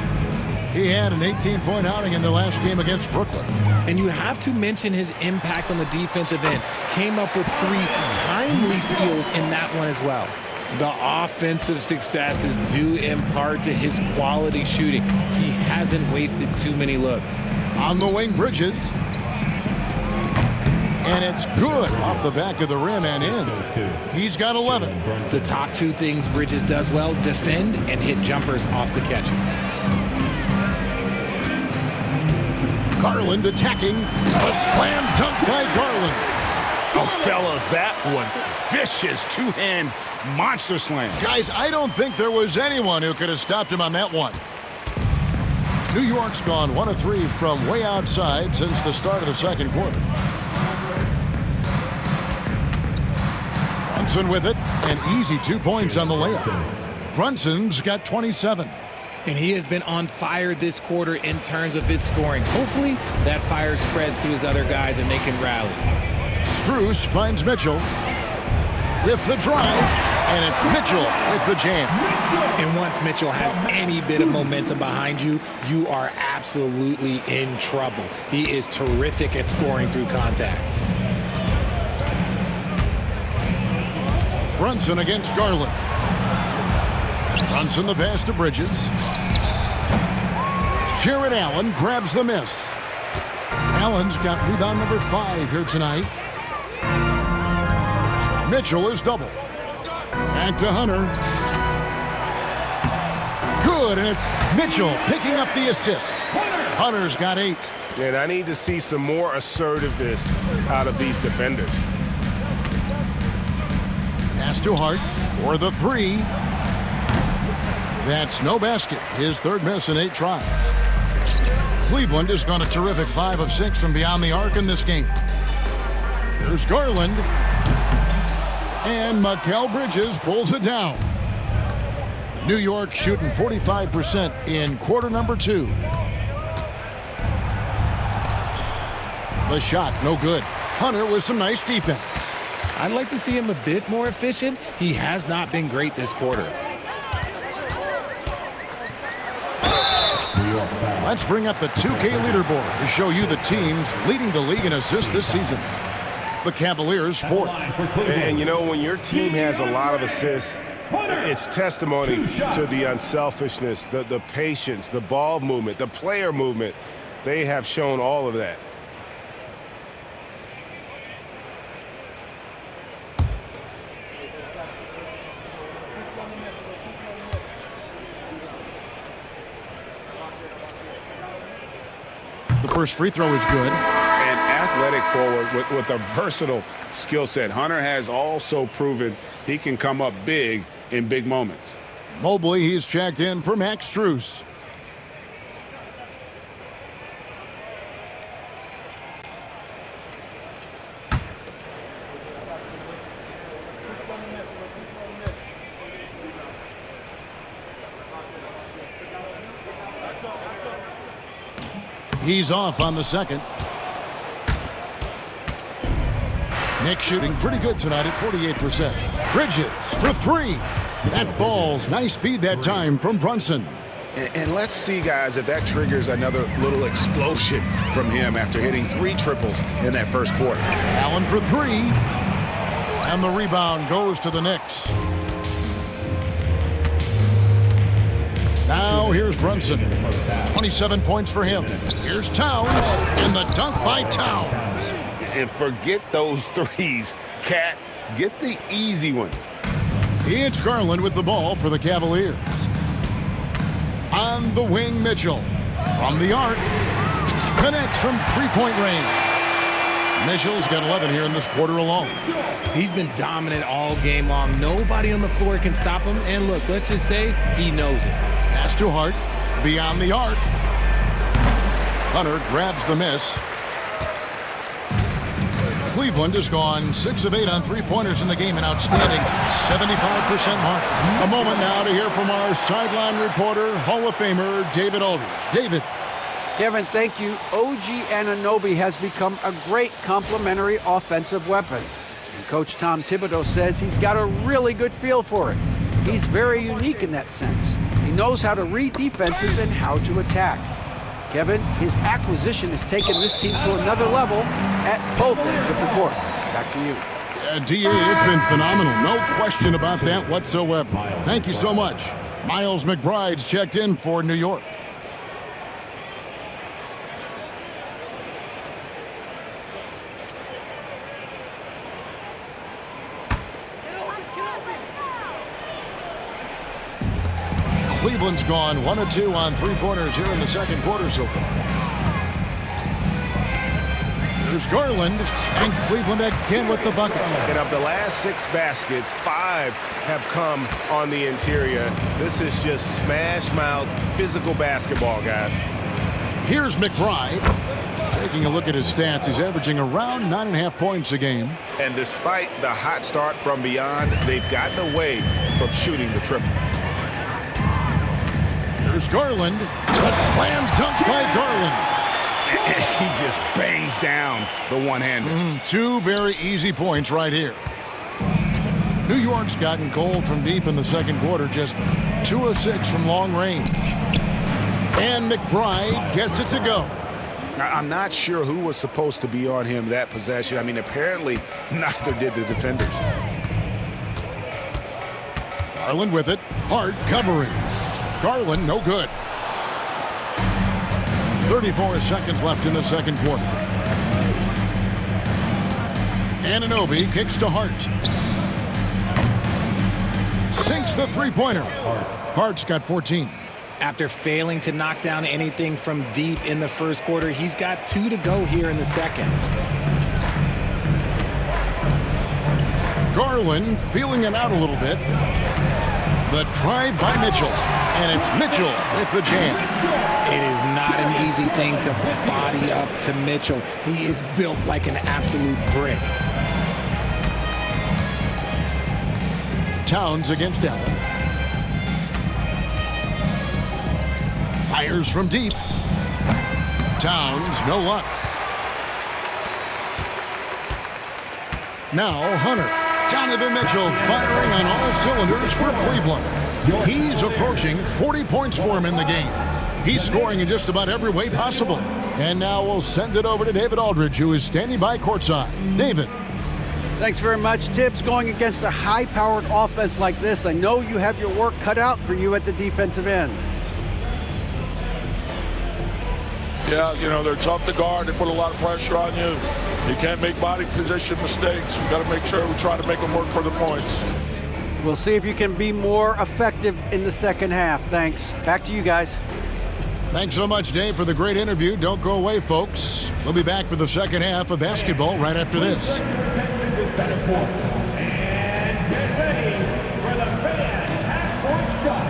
He had an 18-point outing in the last game against Brooklyn. And you have to mention his impact on the defensive end. Came up with 3 timely steals in that one as well. The offensive success is due in part to his quality shooting. He hasn't wasted too many looks. On the wing, Bridges. And it's good off the back of the rim and in. He's got 11. The top 2 things Bridges does well, defend and hit jumpers off the catch. Garland attacking. A slam dunk by Garland. Oh, fellas, that was vicious two-hand monster slam. Guys, I don't think there was anyone who could have stopped him on that one. New York's gone 1 of 3 from way outside since the start of the second quarter. Brunson with it, and easy 2 points on the layup. Brunson's got 27. And he has been on fire this quarter in terms of his scoring. Hopefully, that fire spreads to his other guys and they can rally. Strus finds Mitchell with the drive, and it's Mitchell with the jam. And once Mitchell has any bit of momentum behind you, you are absolutely in trouble. He is terrific at scoring through contact. Brunson against Garland. Brunson the pass to Bridges. Jared Allen grabs the miss. Allen's got rebound number 5 here tonight. Mitchell is double. Back to Hunter. Good, and it's Mitchell picking up the assist. Hunter's got 8. And I need to see some more assertiveness out of these defenders. Pass to Hart for the 3. That's no basket. His 3rd miss in 8 tries. Cleveland has gone a terrific 5 of 6 from beyond the arc in this game. There's Garland. And Mikal Bridges pulls it down. New York shooting 45% in quarter number 2. The shot, no good. Hunter with some nice defense. I'd like to see him a bit more efficient. He has not been great this quarter. Let's bring up the 2K leaderboard to show you the teams leading the league in assists this season. The Cavaliers 4th. And you know, when your team has a lot of assists, it's testimony to the unselfishness, the patience, the ball movement, the player movement. They have shown all of that. The first free throw is good. An athletic forward with a versatile skill set. Hunter has also proven he can come up big in big moments. Mobley, he's checked in for Max Strus. He's off on the second. Knicks shooting pretty good tonight at 48%. Bridges for 3. That falls. Nice feed that time from Brunson. And let's see, guys, if that triggers another little explosion from him after hitting 3 triples in that first quarter. Allen for 3. And the rebound goes to the Knicks. Now here's Brunson. 27 points for him. Here's Towns, and the dunk by Towns. And forget those threes, Cat. Get the easy ones. It's Garland with the ball for the Cavaliers. On the wing, Mitchell. From the arc. Connects from three-point range. Mitchell's got 11 here in this quarter alone. He's been dominant all game long. Nobody on the floor can stop him. And look, let's just say he knows it. Pass to Hart. Beyond the arc. Hunter grabs the miss. Cleveland has gone 6 of 8 on three-pointers in the game, an outstanding 75% mark. A moment now to hear from our sideline reporter, Hall of Famer David Aldridge. David. Kevin, thank you. OG Anunoby has become a great complementary offensive weapon. And Coach Tom Thibodeau says he's got a really good feel for it. He's very unique in that sense. He knows how to read defenses and how to attack. Kevin, his acquisition has taken this team to another level at both ends of the court. Back to you. DA, it's been phenomenal. No question about that whatsoever. Thank you so much. Miles McBride's checked in for New York. Cleveland's gone 1 of 2 on three-pointers here in the second quarter so far. There's Garland, and Cleveland again with the bucket. And of the last 6 baskets, 5 have come on the interior. This is just smash-mouth, physical basketball, guys. Here's McBride. Taking a look at his stats, he's averaging around 9.5 points a game. And despite the hot start from beyond, they've gotten away from shooting the triple. There's Garland. A slam dunk by Garland. He just bangs down the one-hander. 2 very easy points right here. New York's gotten cold from deep in the second quarter, just 2 of 6 from long range. And McBride gets it to go. I'm not sure who was supposed to be on him that possession. I mean, apparently neither did the defenders. Garland with it. Hart covering. Garland, no good. 34 seconds left in the second quarter. Anunoby kicks to Hart. Sinks the three-pointer. Hart's got 14. After failing to knock down anything from deep in the first quarter, he's got 2 to go here in the second. Garland feeling it out a little bit. The drive by Mitchell. And it's Mitchell with the jam. It is not an easy thing to body up to Mitchell. He is built like an absolute brick. Towns against Allen. Fires from deep. Towns, no luck. Now Hunter. Donovan Mitchell firing on all cylinders for Cleveland. He's approaching 40 points for him in the game. He's scoring in just about every way possible. And now we'll send it over to David Aldridge, who is standing by courtside. David. Thanks very much, Tibbs. Going against a high-powered offense like this, I know you have your work cut out for you at the defensive end. Yeah, you know, they're tough to guard. They put a lot of pressure on you. You can't make body position mistakes. We've got to make sure we try to make them work for the points. We'll see if you can be more effective in the second half. Thanks. Back to you guys. Thanks so much, Dave, for the great interview. Don't go away, folks. We'll be back for the second half of basketball right after this. And get ready for the fan half-court shot.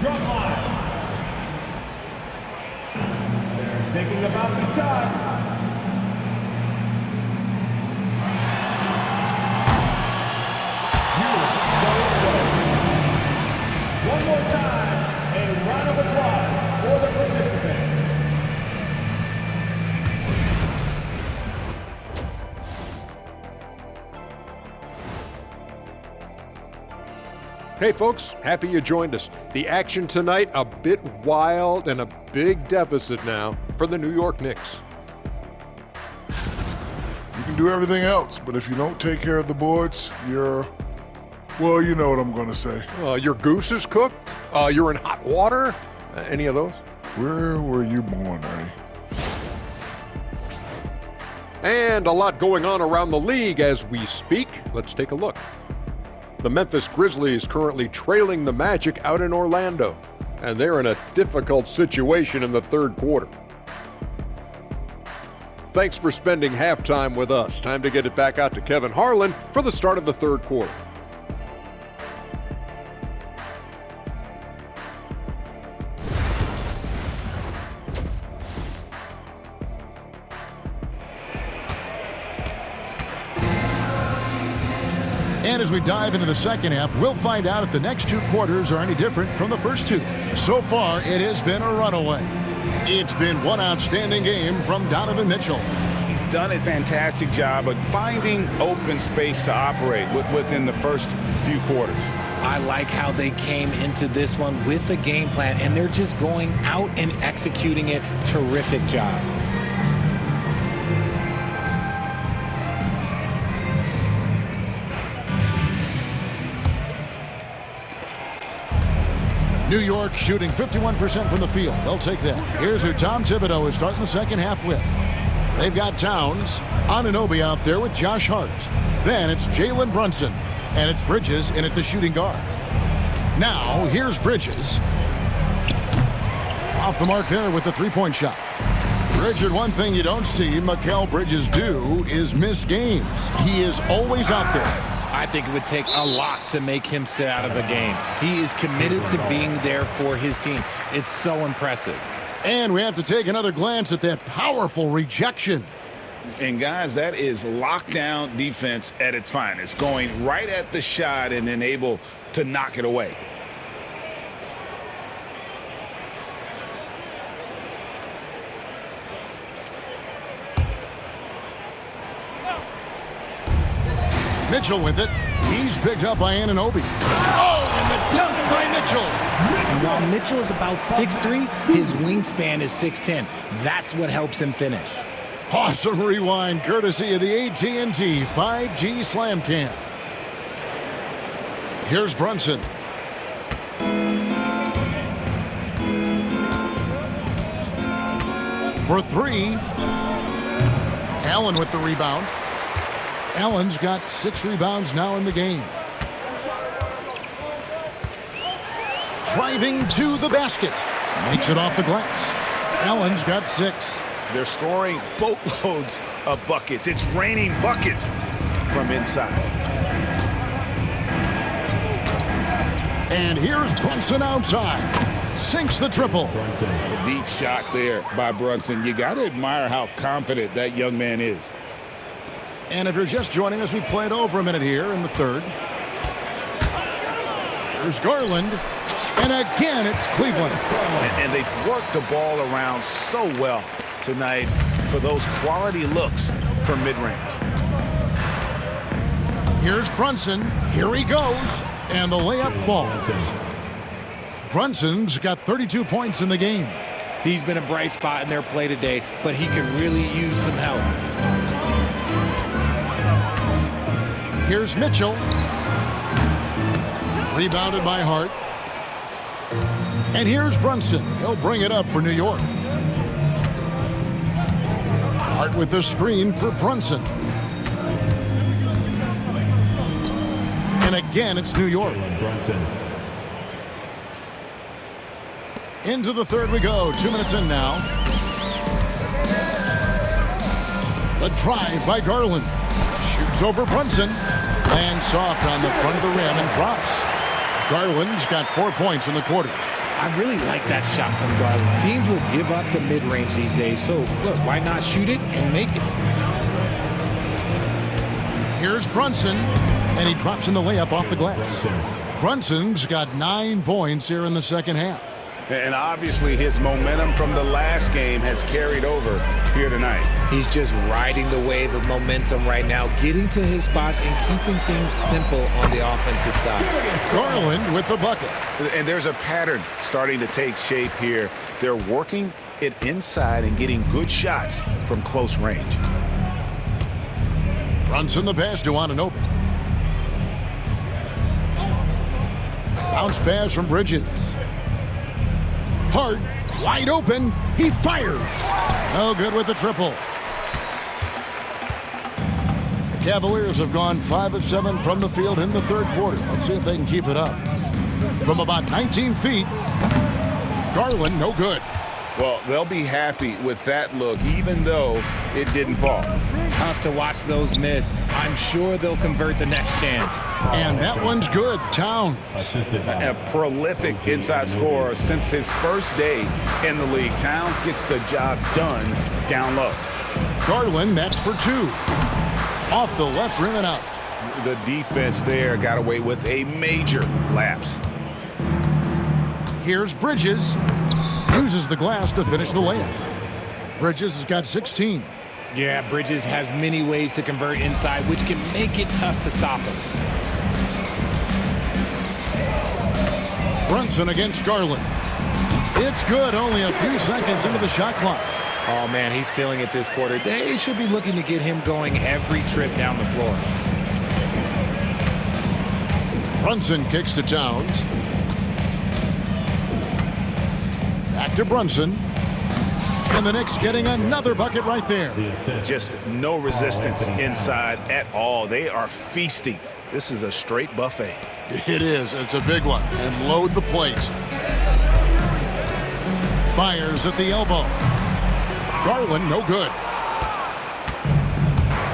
Drum line. They're thinking about the shot. One more time, a round of applause for the participants. Hey folks, happy you joined us. The action tonight, a bit wild and a big deficit now for the New York Knicks. You can do everything else, but if you don't take care of the boards, well, you know what I'm going to say. Your goose is cooked? You're in hot water? Any of those? Where were you born, Ernie? And a lot going on around the league as we speak. Let's take a look. The Memphis Grizzlies currently trailing the Magic out in Orlando, and they're in a difficult situation in the third quarter. Thanks for spending halftime with us. Time to get it back out to Kevin Harlan for the start of the third quarter. And as we dive into the second half, we'll find out if the next two quarters are any different from the first two. So far, it has been a runaway. It's been one outstanding game from Donovan Mitchell. He's done a fantastic job of finding open space to operate within the first few quarters. I like how they came into this one with a game plan, and they're just going out and executing it. Terrific job. New York shooting 51% from the field. They'll take that. Here's who Tom Thibodeau is starting the second half with. They've got Towns, Anunoby out there with Josh Hart. Then it's Jalen Brunson, and it's Bridges in at the shooting guard. Now, here's Bridges. Off the mark there with the three-point shot. Richard, one thing you don't see Mikal Bridges do is miss games. He is always out there. I think it would take a lot to make him sit out of a game. He is committed to being there for his team. It's so impressive. And we have to take another glance at that powerful rejection. And guys, that is lockdown defense at its finest, going right at the shot and then able to knock it away. Mitchell with it. He's picked up by Anunoby. Oh, and the dunk by Mitchell. And while Mitchell is about 6'3", his wingspan is 6'10". That's what helps him finish. Awesome rewind courtesy of the AT&T 5G Slam Cam. Here's Brunson. For three. Allen with the rebound. Allen's got 6 rebounds now in the game. Driving to the basket. Makes it off the glass. Allen's got 6. They're scoring boatloads of buckets. It's raining buckets from inside. And here's Brunson outside. Sinks the triple. Deep shot there by Brunson. You got to admire how confident that young man is. And if you're just joining us, we played over a minute here in the third. There's Garland. And again, it's Cleveland. And they've worked the ball around so well tonight for those quality looks from mid-range. Here's Brunson. Here he goes. And the layup falls. Brunson's got 32 points in the game. He's been a bright spot in their play today, but he could really use some help. Here's Mitchell. Rebounded by Hart. And here's Brunson. He'll bring it up for New York. Hart with the screen for Brunson. And again, it's New York. Into the third we go. 2 minutes in now. The drive by Garland. Shoots over Brunson. Lands soft on the front of the rim and drops. Garland's got 4 points in the quarter. I really like that shot from Garland. Teams will give up the mid-range these days, so look, why not shoot it and make it? Here's Brunson, and he drops in the layup off the glass. Brunson's got 9 points here in the second half. And obviously his momentum from the last game has carried over here tonight. He's just riding the wave of momentum right now, getting to his spots and keeping things simple on the offensive side. Garland with the bucket. And there's a pattern starting to take shape here. They're working it inside and getting good shots from close range. Brunson the pass to Anunoby. Bounce pass from Bridges. Hart, wide open. He fires. No good with the triple. The Cavaliers have gone 5 of 7 from the field in the third quarter. Let's see if they can keep it up. From about 19 feet, Garland, no good. Well, they'll be happy with that look, even though it didn't fall. Tough to watch those miss. I'm sure they'll convert the next chance. And that one's good. Towns. A prolific inside scorer since his first day in the league. Towns gets the job done down low. Garland, that's for 2. Off the left rim and out. The defense there got away with a major lapse. Here's Bridges. Uses the glass to finish the layup. Bridges has got 16. Yeah, Bridges has many ways to convert inside, which can make it tough to stop him. Brunson against Garland. It's good, only a few seconds into the shot clock. Oh, man, he's feeling it this quarter. They should be looking to get him going every trip down the floor. Brunson kicks to Towns. Back to Brunson. And the Knicks getting another bucket right there. Just no resistance inside at all. They are feasting. This is a straight buffet. It is. It's a big one. And load the plate. Fires at the elbow. Garland, no good.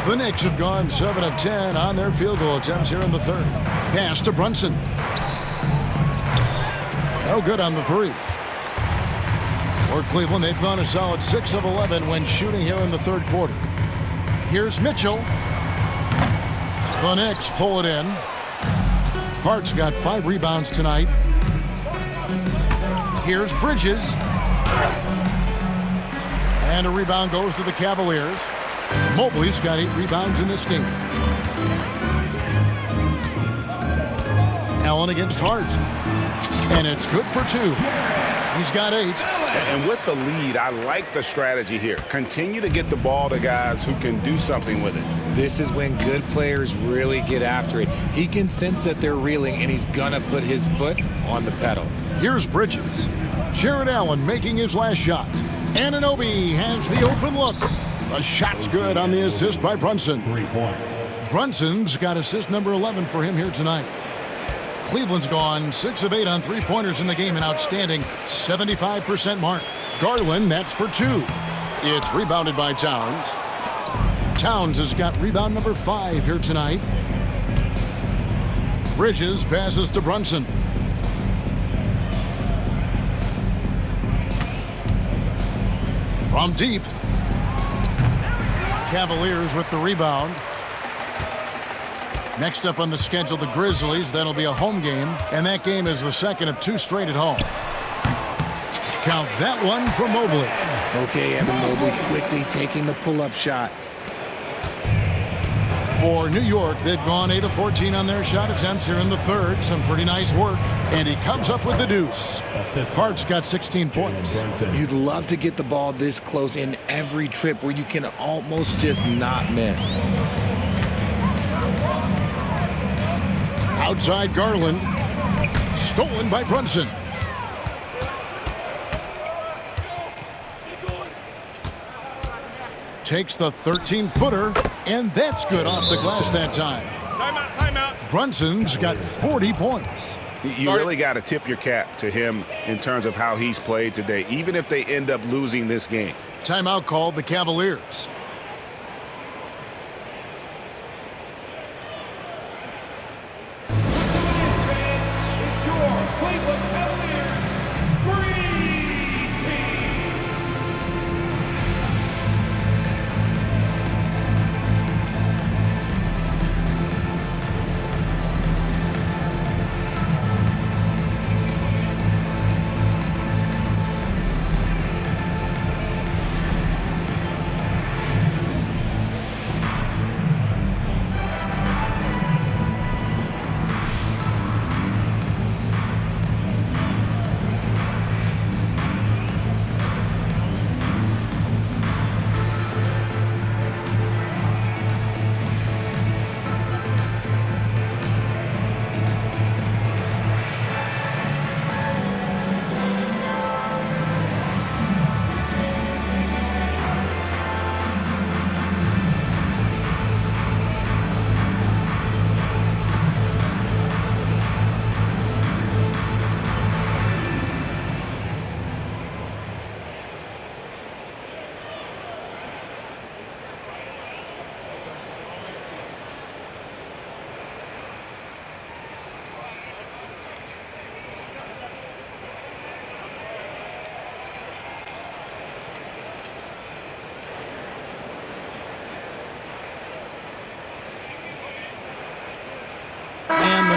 The Knicks have gone 7 of 10 on their field goal attempts here in the third. Pass to Brunson. No good on the 3. For Cleveland, they've gone a solid 6 of 11 when shooting here in the third quarter. Here's Mitchell. The Knicks pull it in. Hart's got 5 rebounds tonight. Here's Bridges. And a rebound goes to the Cavaliers. Mobley's got 8 rebounds in this game. Allen against Hart. And it's good for 2. He's got 8. And with the lead, I like the strategy here. Continue to get the ball to guys who can do something with it. This is when good players really get after it. He can sense that they're reeling, and he's gonna put his foot on the pedal. Here's Bridges. Jared Allen making his last shot. Anunoby has the open look. The shot's good on the assist by Brunson. 3 points. Brunson's got assist number 11 for him here tonight. Cleveland's gone 6 of 8 on 3-pointers in the game, an outstanding 75% mark. Garland, that's for 2. It's rebounded by Towns. Towns has got rebound number 5 here tonight. Bridges passes to Brunson. From deep. Cavaliers with the rebound. Next up on the schedule, the Grizzlies. That'll be a home game, and that game is the second of 2 straight at home. Count that one for Mobley. Okay, Evan Mobley quickly taking the pull-up shot. For New York, they've gone 8 of 14 on their shot attempts here in the third. Some pretty nice work, and he comes up with the deuce. Hart's got 16 points. You'd love to get the ball this close in every trip where you can almost just not miss. Outside Garland. Stolen by Brunson. Takes the 13-footer, and that's good off the glass that time. Timeout. Brunson's got 40 points. You really got to tip your cap to him in terms of how he's played today, even if they end up losing this game. Timeout called the Cavaliers. Cleveland Cavaliers Dream Team.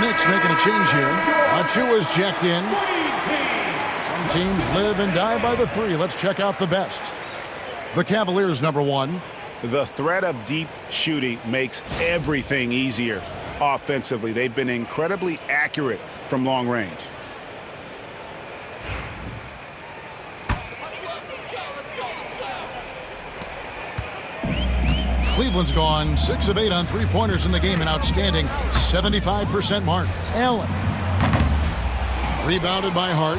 Knicks making a change here. Achua's checked in. Some teams live and die by the three. Let's check out the best. The Cavaliers, number one. The threat of deep shooting makes everything easier offensively. They've been incredibly accurate from long range. Cleveland's gone 6 of 8 on three-pointers in the game, an outstanding 75% mark. Allen. Rebounded by Hart.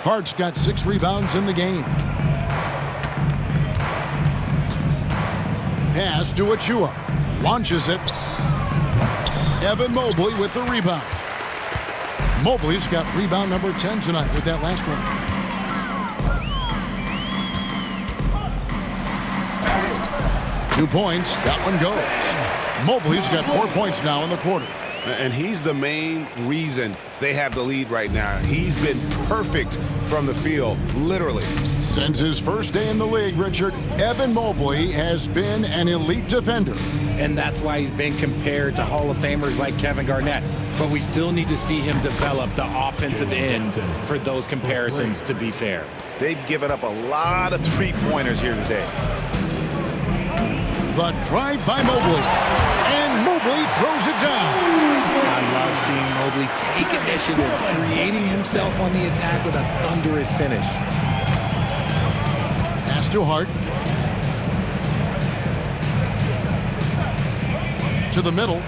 Hart's got 6 rebounds in the game. Pass to Achua. Launches it. Evan Mobley with the rebound. Mobley's got rebound number 10 tonight with that last one. Two points. That one goes. Mobley's got 4 points now in the quarter. And he's the main reason they have the lead right now. He's been perfect from the field, literally. Since his first day in the league, Richard, Evan Mobley has been an elite defender. And that's why he's been compared to Hall of Famers like Kevin Garnett. But we still need to see him develop the offensive end for those comparisons to be fair. They've given up a lot of three-pointers here today. The drive by Mobley. And Mobley throws it down. I love seeing Mobley take initiative, creating himself on the attack with a thunderous finish. Pass to Hart. To the middle.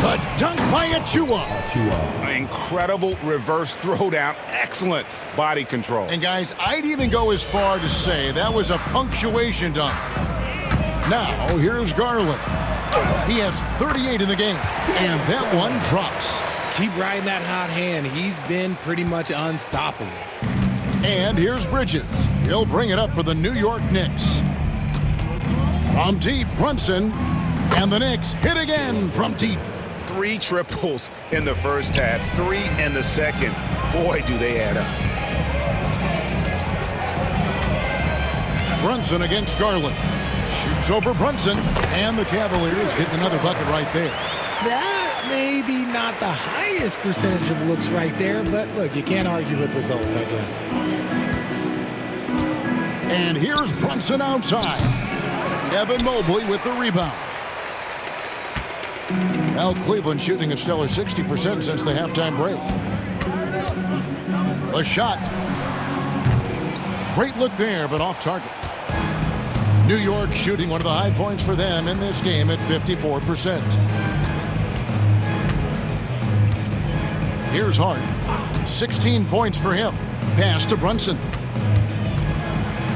The dunk by Achua. An incredible reverse throwdown. Excellent body control. And guys, I'd even go as far to say that was a punctuation dunk. Now, here's Garland. He has 38 in the game, and that one drops. Keep riding that hot hand. He's been pretty much unstoppable. And here's Bridges. He'll bring it up for the New York Knicks. From deep, Brunson. And the Knicks hit again from deep. 3 triples in the first half, 3 in the second. Boy, do they add up. Brunson against Garland. Shoots over Brunson. And the Cavaliers get another bucket right there. That may be not the highest percentage of looks right there, but look, you can't argue with results, I guess. And here's Brunson outside. Evan Mobley with the rebound. Now Cleveland shooting a stellar 60% since the halftime break. The shot. Great look there, but off target. New York shooting one of the high points for them in this game at 54%. Here's Hart. 16 points for him. Pass to Brunson.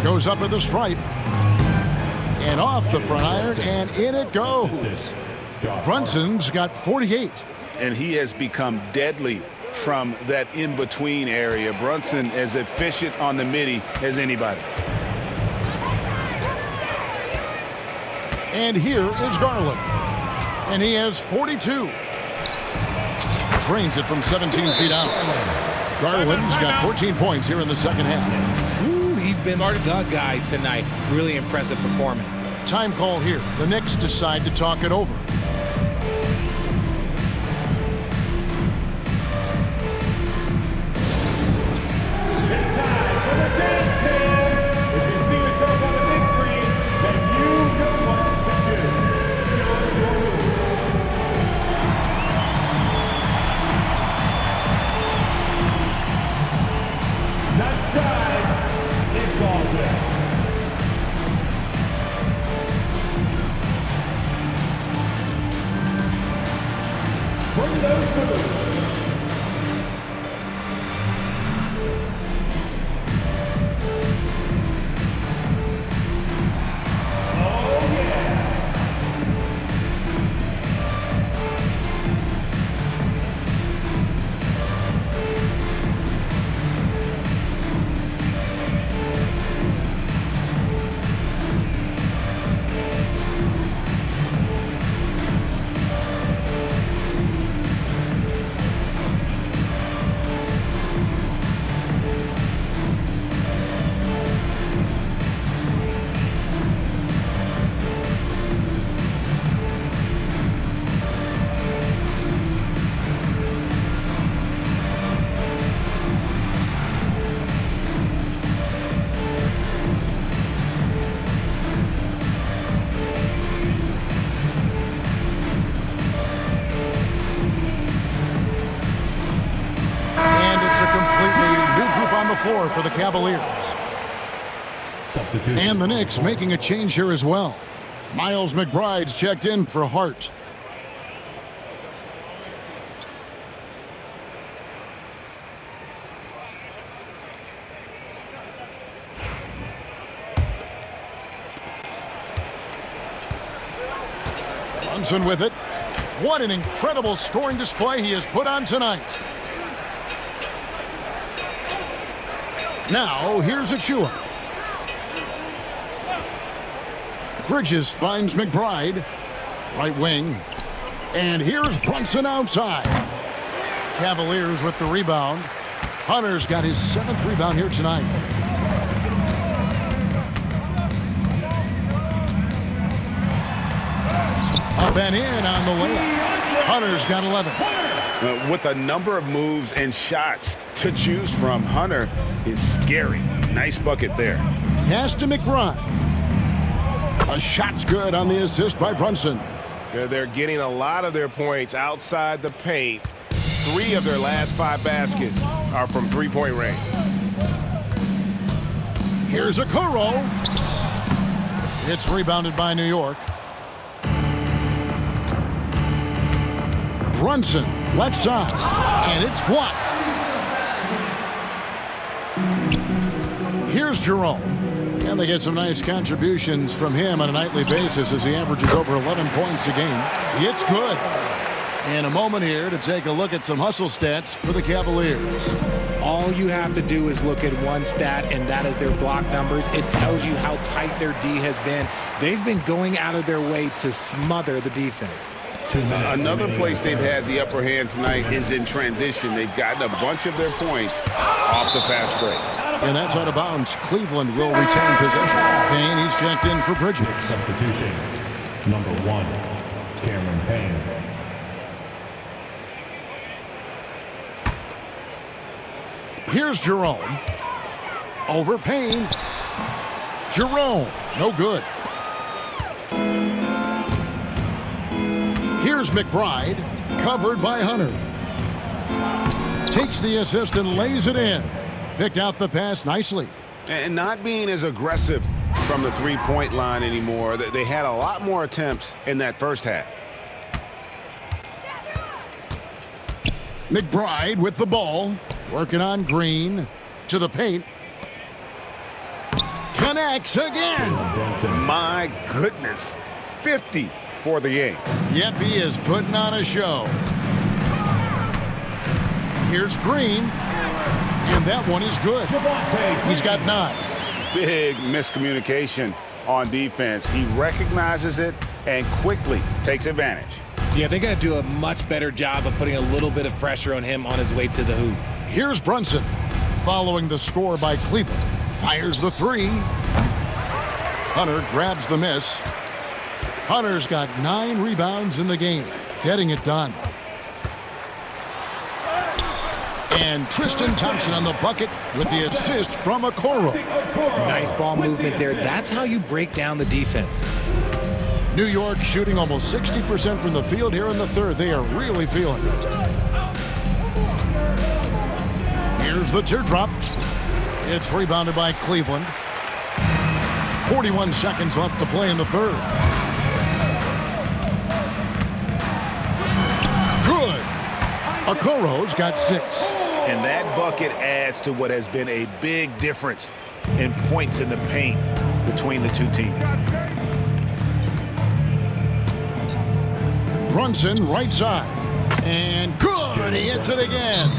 Goes up at the stripe. And off the front iron, and in it goes. Brunson's got 48. And he has become deadly from that in-between area. Brunson as efficient on the midi as anybody. And here is Garland. And he has 42. Drains it from 17 feet out. Garland's got 14 points here in the second half. Ooh, he's been the guy tonight. Really impressive performance. Time call here. The Knicks decide to talk it over. It's time for the dance cam. If you see yourself on the big screen, then you know what to do. Show us your moves. Nice try. It's all good. Bring those moves. floor for the Cavaliers. And the Knicks making a change here as well. Miles McBride's checked in for Hart. Brunson with it. What an incredible scoring display he has put on tonight. Now, here's Achua. Bridges finds McBride. Right wing. And here's Brunson outside. Cavaliers with the rebound. Hunter's got his 7th rebound here tonight. Up and in on the layup. Hunter's got 11. With a number of moves and shots to choose from, Hunter is scary. Nice bucket there. Pass to McBride. A shot's good on the assist by Brunson. They're getting a lot of their points outside the paint. 3 of their last 5 baskets are from three-point range. Here's Okoro. It's rebounded by New York. Brunson, left side, and it's blocked. Here's Jerome. And they get some nice contributions from him on a nightly basis as he averages over 11 points a game. It's good. And a moment here to take a look at some hustle stats for the Cavaliers. All you have to do is look at one stat, and that is their block numbers. It tells you how tight their D has been. They've been going out of their way to smother the defense. Another place they've had the upper hand tonight is in transition. They've gotten a bunch of their points off the fast break. And that's out of bounds. Cleveland will retain possession. Payne, he's checked in for Bridges. Substitution. Number 1, Cameron Payne. Here's Jerome. Over Payne. Jerome, no good. Here's McBride, covered by Hunter. Takes the assist and lays it in. Picked out the pass nicely. And not being as aggressive from the three-point line anymore. They had a lot more attempts in that first half. McBride with the ball. Working on Green. To the paint. Connects again. My goodness. 50 for the game. Yep, he is putting on a show. Here's Green. And that one is good. He's got 9. Big miscommunication on defense. He recognizes it and quickly takes advantage. Yeah, they're going to do a much better job of putting a little bit of pressure on him on his way to the hoop. Here's Brunson. Following the score by Cleveland. Fires the 3. Hunter grabs the miss. Hunter's got 9 rebounds in the game. Getting it done. And Tristan Thompson on the bucket with the assist from Okoro. Nice ball movement there. That's how you break down the defense. New York shooting almost 60% from the field here in the third. They are really feeling it. Here's the teardrop. It's rebounded by Cleveland. 41 seconds left to play in the third. Good. Okoro's got 6. And that bucket adds to what has been a big difference in points in the paint between the two teams. Brunson, right side. And good, he hits it again.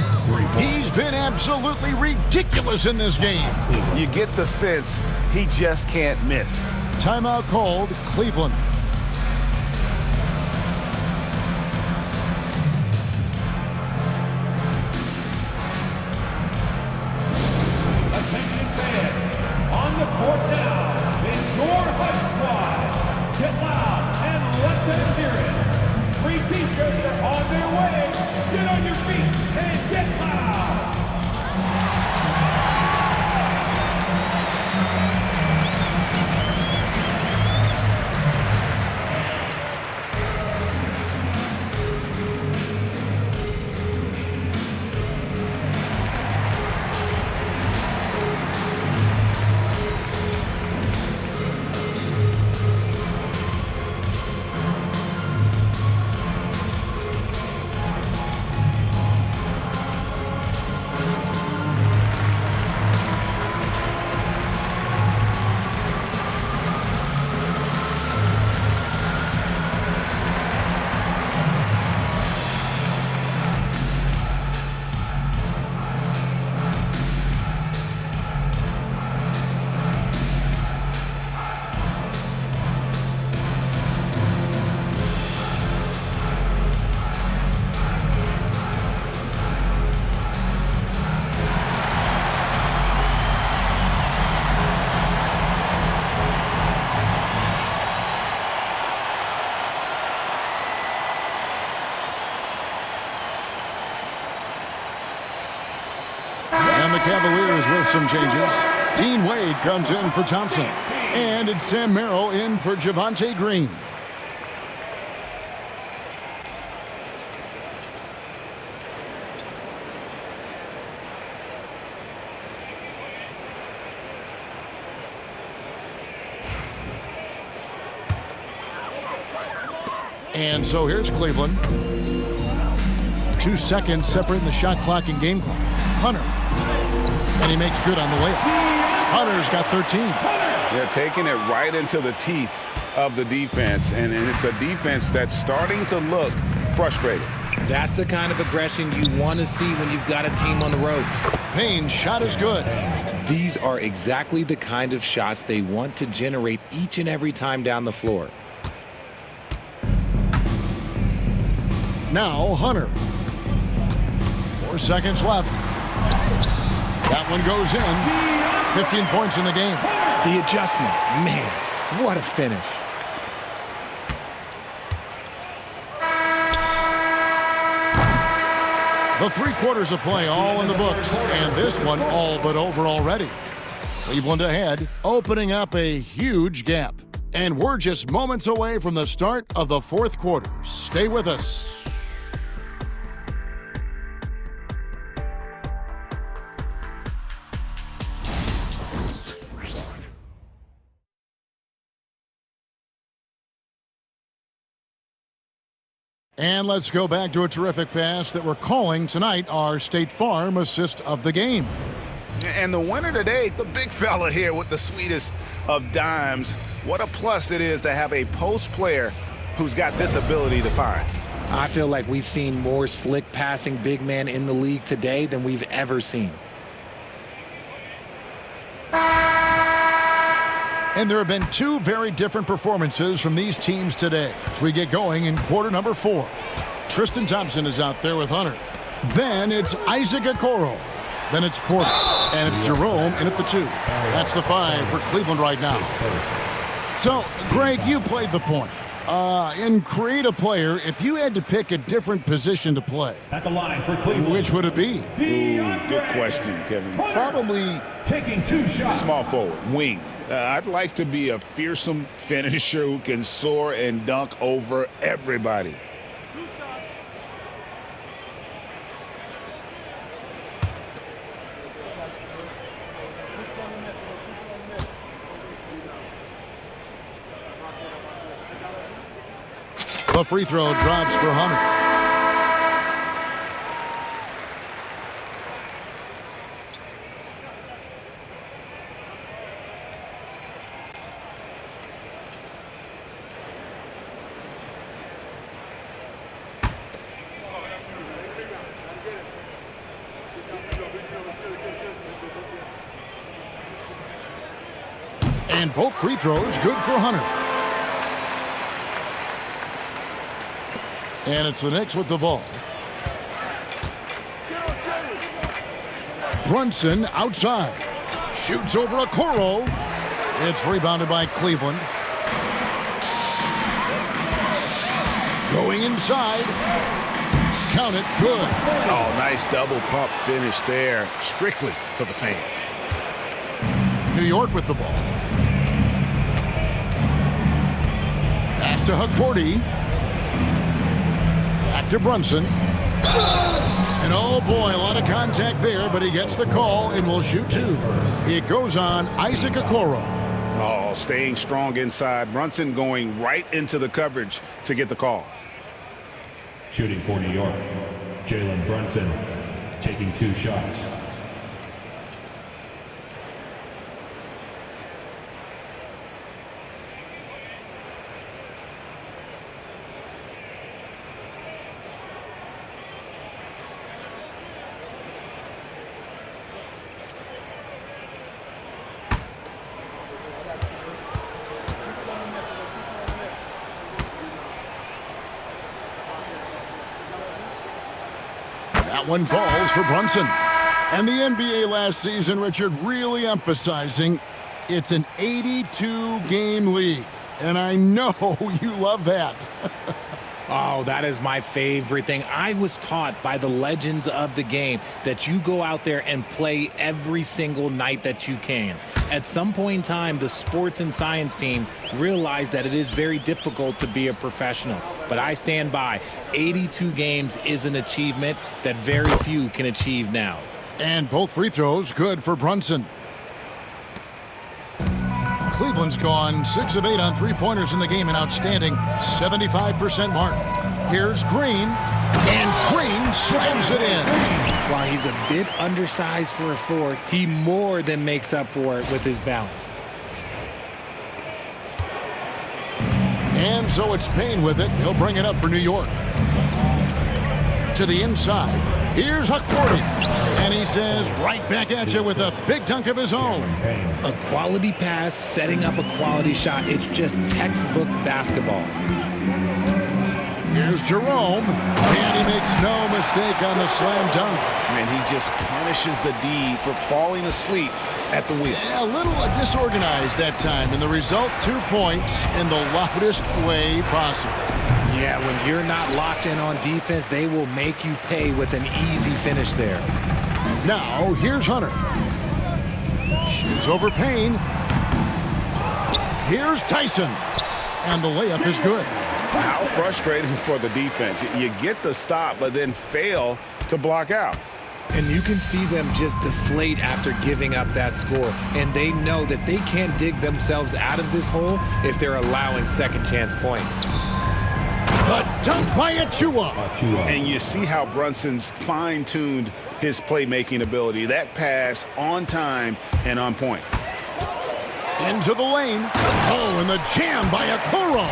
He's been absolutely ridiculous in this game. You get the sense he just can't miss. Timeout called, Cleveland. Attention fans, on the court now is your Hut Squad. Get loud and let them hear it. 3 t-shirts are on their way. Get on your feet and get loud. Cavaliers with some changes. Dean Wade comes in for Thompson. And it's Sam Merrill in for Javonte Green. And so here's Cleveland. 2 seconds separating the shot clock and game clock. Hunter. And he makes good on the layup. Hunter's got 13. They're taking it right into the teeth of the defense, and it's a defense that's starting to look frustrated. That's the kind of aggression you want to see when you've got a team on the ropes. Payne's shot is good. These are exactly the kind of shots they want to generate each and every time down the floor. Now Hunter. 4 seconds left. That one goes in. 15 points in the game. The adjustment, man, what a finish. The 3 quarters of play all in the books, and this one all but over already. Cleveland ahead, opening up a huge gap. And we're just moments away from the start of the 4th quarter. Stay with us. And let's go back to a terrific pass that we're calling tonight our State Farm assist of the game. And the winner today, the big fella here with the sweetest of dimes. What a plus it is to have a post player who's got this ability to find. I feel like we've seen more slick passing big men in the league today than we've ever seen. And there have been 2 very different performances from these teams today as we get going in quarter number 4. Tristan Thompson is out there with Hunter. Then it's Isaac Okoro. Then it's Porter. And it's Jerome in at the 2. That's the 5 for Cleveland right now. So, Greg, you played the point. In create a player, if you had to pick a different position to play, At the line for Cleveland, which would it be? Ooh, good question, Kevin. Probably taking 2 shots. small forward, wing. I'd like to be a fearsome finisher who can soar and dunk over everybody. The free throw drops for Hunter. And both free throws good for Hunter. And it's the Knicks with the ball. Brunson outside. Shoots over Okoro. It's rebounded by Cleveland. Going inside. Count it. Good. Oh, nice double pump finish there. Strictly for the fans. New York with the ball. Pass to Hugporty. Back to Brunson. And oh boy, a lot of contact there, but he gets the call and will shoot 2. It goes on Isaac Okoro. Oh, staying strong inside. Brunson going right into the coverage to get the call. Shooting for New York, Jalen Brunson taking 2 shots. That one falls for Brunson. And the NBA last season, Richard, really emphasizing it's an 82-game league. And I know you love that. Oh, that is my favorite thing. I was taught by the legends of the game that you go out there and play every single night that you can. At some point in time, the sports and science team realized that it is very difficult to be a professional. But I stand by. 82 games is an achievement that very few can achieve now. And both free throws good for Brunson. Cleveland's gone 6 of 8 on three-pointers in the game, an outstanding 75% mark. Here's Green, and Green slams it in. While he's a bit undersized for a 4, he more than makes up for it with his bounce. And so it's Payne with it. He'll bring it up for New York. To the inside. Here's Huckforty. And he says, right back at you with a big dunk of his own. A quality pass, setting up a quality shot. It's just textbook basketball. Here's Jerome. And he makes no mistake on the slam dunk. Man, he just punishes the D for falling asleep at the wheel. A little disorganized that time. And the result, 2 points in the loudest way possible. Yeah, when you're not locked in on defense, they will make you pay with an easy finish there. Now, here's Hunter. Shoots over Payne. Here's Tyson. And the layup is good. How frustrating for the defense. You get the stop, but then fail to block out. And you can see them just deflate after giving up that score. And they know that they can't dig themselves out of this hole if they're allowing second chance points. The dunk by Achua. And you see how Brunson's fine-tuned his playmaking ability. That pass on time and on point. Into the lane. Oh, and the jam by Okoro.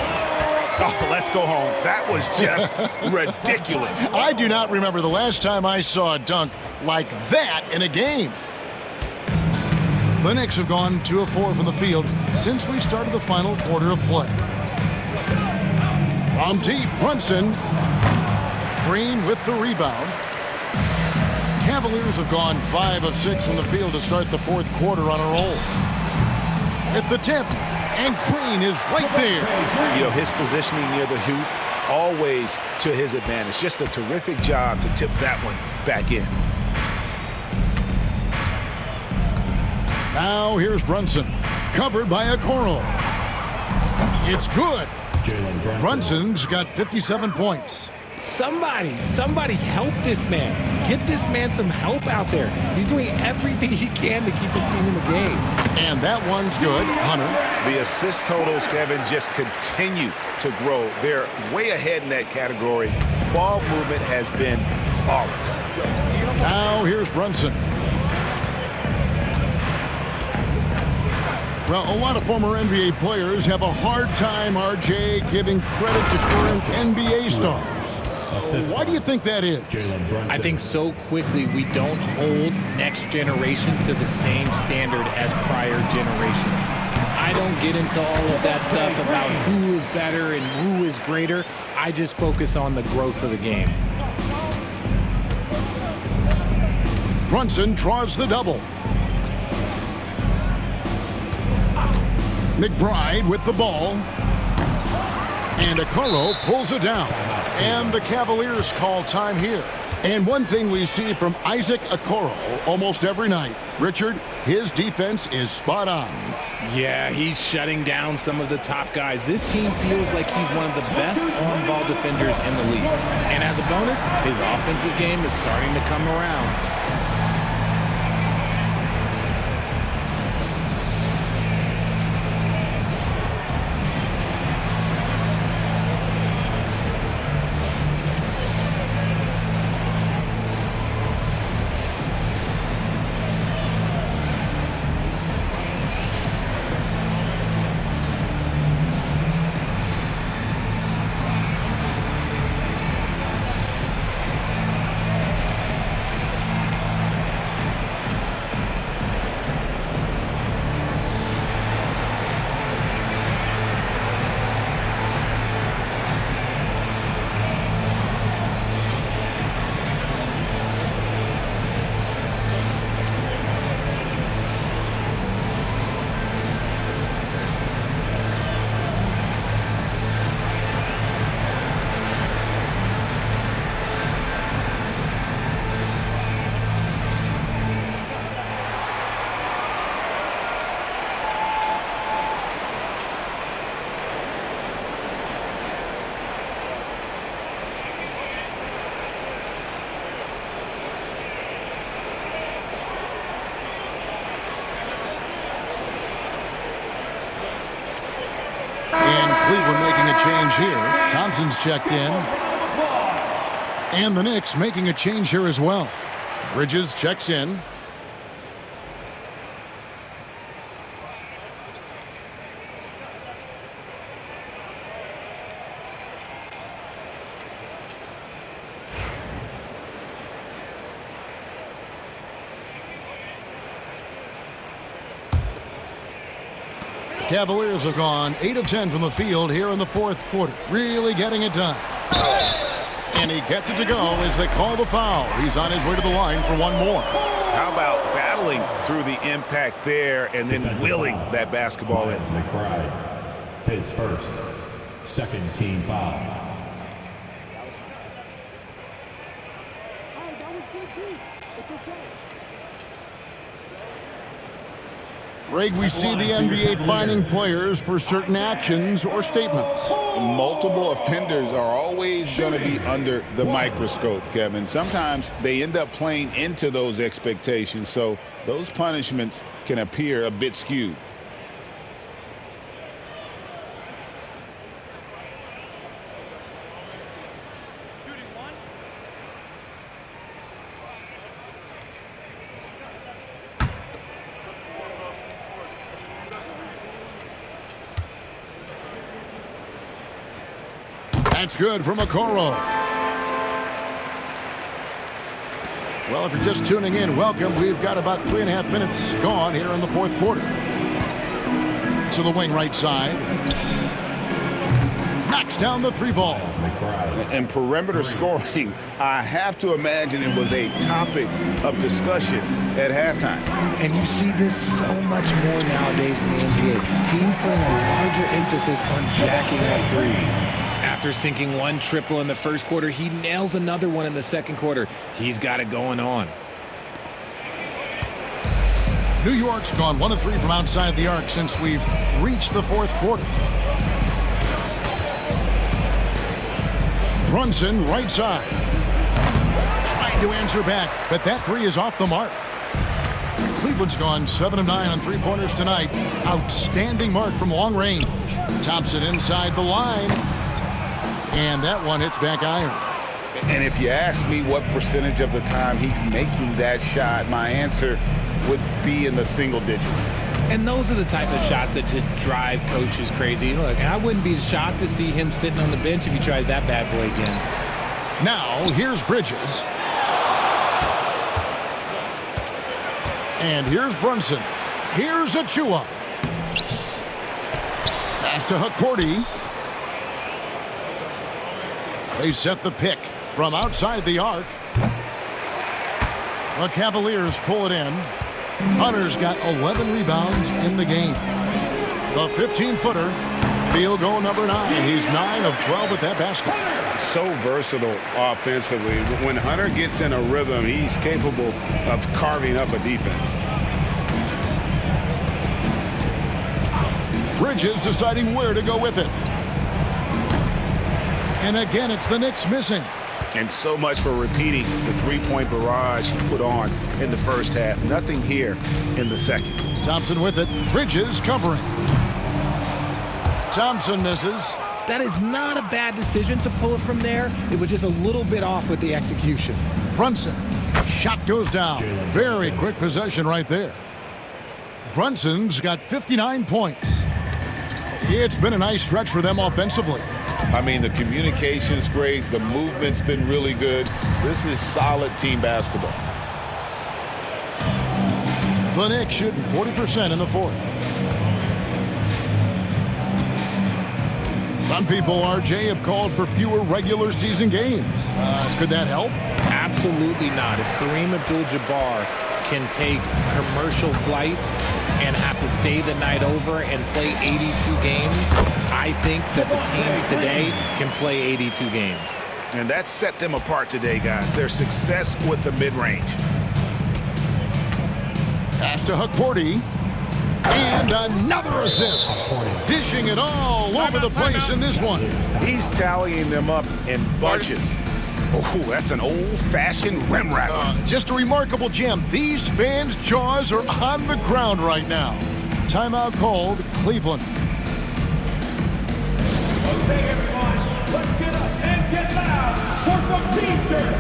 Oh, let's go home. That was just ridiculous. I do not remember the last time I saw a dunk like that in a game. The Knicks have gone 2 of 4 from the field since we started the final quarter of play. From deep, Brunson. Green with the rebound. Cavaliers have gone 5 of 6 from the field to start the fourth quarter on a roll. At the tip, and Green is right there. You know, his positioning near the hoop, always to his advantage. Just a terrific job to tip that one back in. Now here's Brunson, covered by Okoro. It's good. Brunson's got 57 points. Somebody help this man. Get this man some help out there. He's doing everything he can to keep his team in the game. And that one's good, Hunter. The assist totals, Kevin, just continue to grow. They're way ahead in that category. Ball movement has been flawless. Now here's Brunson. Well, a lot of former NBA players have a hard time, RJ, giving credit to current NBA stars. Why do you think that is? I think so quickly we don't hold next generation to the same standard as prior generations. I don't get into all of that stuff about who is better and who is greater. I just focus on the growth of the game. Brunson draws the double. McBride with the ball. And Okoro pulls it down. And the Cavaliers call time here. And one thing we see from Isaac Okoro almost every night, Richard, his defense is spot on. Yeah, he's shutting down some of the top guys. This team feels like he's one of the best on-ball defenders in the league. And as a bonus, his offensive game is starting to come around. change here. Thompson's checked in. And the Knicks making a change here as well. Bridges checks in. Cavaliers have gone 8 of 10 from the field here in the fourth quarter. Really getting it done. And he gets it to go as they call the foul. He's on his way to the line for one more. How about battling through the impact there and then willing that basketball in? McBride, his first, second team foul. Greg, we see the NBA fining players for certain actions or statements. Multiple offenders are always going to be under the microscope, Kevin. Sometimes they end up playing into those expectations, so those punishments can appear a bit skewed. That's good from Okoro. Well, if you're just tuning in, welcome. We've got about 3.5 minutes gone here in the fourth quarter. To the wing right side. Knocks down the three ball. And perimeter scoring, I have to imagine it was a topic of discussion at halftime. And you see this so much more nowadays in the NBA. Teams putting a larger emphasis on jacking up threes. After sinking one triple in the first quarter, he nails another one in the second quarter. He's got it going on. New York's gone 1 of 3 from outside the arc since we've reached the fourth quarter. Brunson, right side. Trying to answer back, but that three is off the mark. Cleveland's gone 7 of 9 on three-pointers tonight. Outstanding mark from long range. Thompson inside the line. And that one hits back iron. And if you ask me what percentage of the time he's making that shot, my answer would be in the single digits. And those are the type of shots that just drive coaches crazy. Look, I wouldn't be shocked to see him sitting on the bench if he tries that bad boy again. Now, here's Bridges. And here's Brunson. Here's Achua. Pass to Hakordi. They set the pick from outside the arc. The Cavaliers pull it in. Hunter's got 11 rebounds in the game. The 15-footer, field goal number 9. He's 9 of 12 with that basket. So versatile offensively. When Hunter gets in a rhythm, he's capable of carving up a defense. Bridges deciding where to go with it. And again, it's the Knicks missing. And so much for repeating the three-point barrage he put on in the first half. Nothing here in the second. Thompson with it. Bridges covering. Thompson misses. That is not a bad decision to pull it from there. It was just a little bit off with the execution. Brunson. Shot goes down. Very quick possession right there. Brunson's got 59 points. It's been a nice stretch for them offensively. I mean, the communication's great. The movement's been really good. This is solid team basketball. The Knicks shooting 40% in the fourth. Some people, RJ, have called for fewer regular season games. Could that help? Absolutely not. If Kareem Abdul-Jabbar can take commercial flights and have to stay the night over and play 82 games, I think that the teams today can play 82 games. And that set them apart today, guys. Their success with the mid-range. Pass to Hakordi. And another assist. Dishing it all over the place in this one. He's tallying them up in bunches. Oh, that's an old-fashioned rim wrapper. Just a remarkable gem. These fans' jaws are on the ground right now. Timeout called, Cleveland. Okay, everyone, let's get up and get loud for some t-shirts.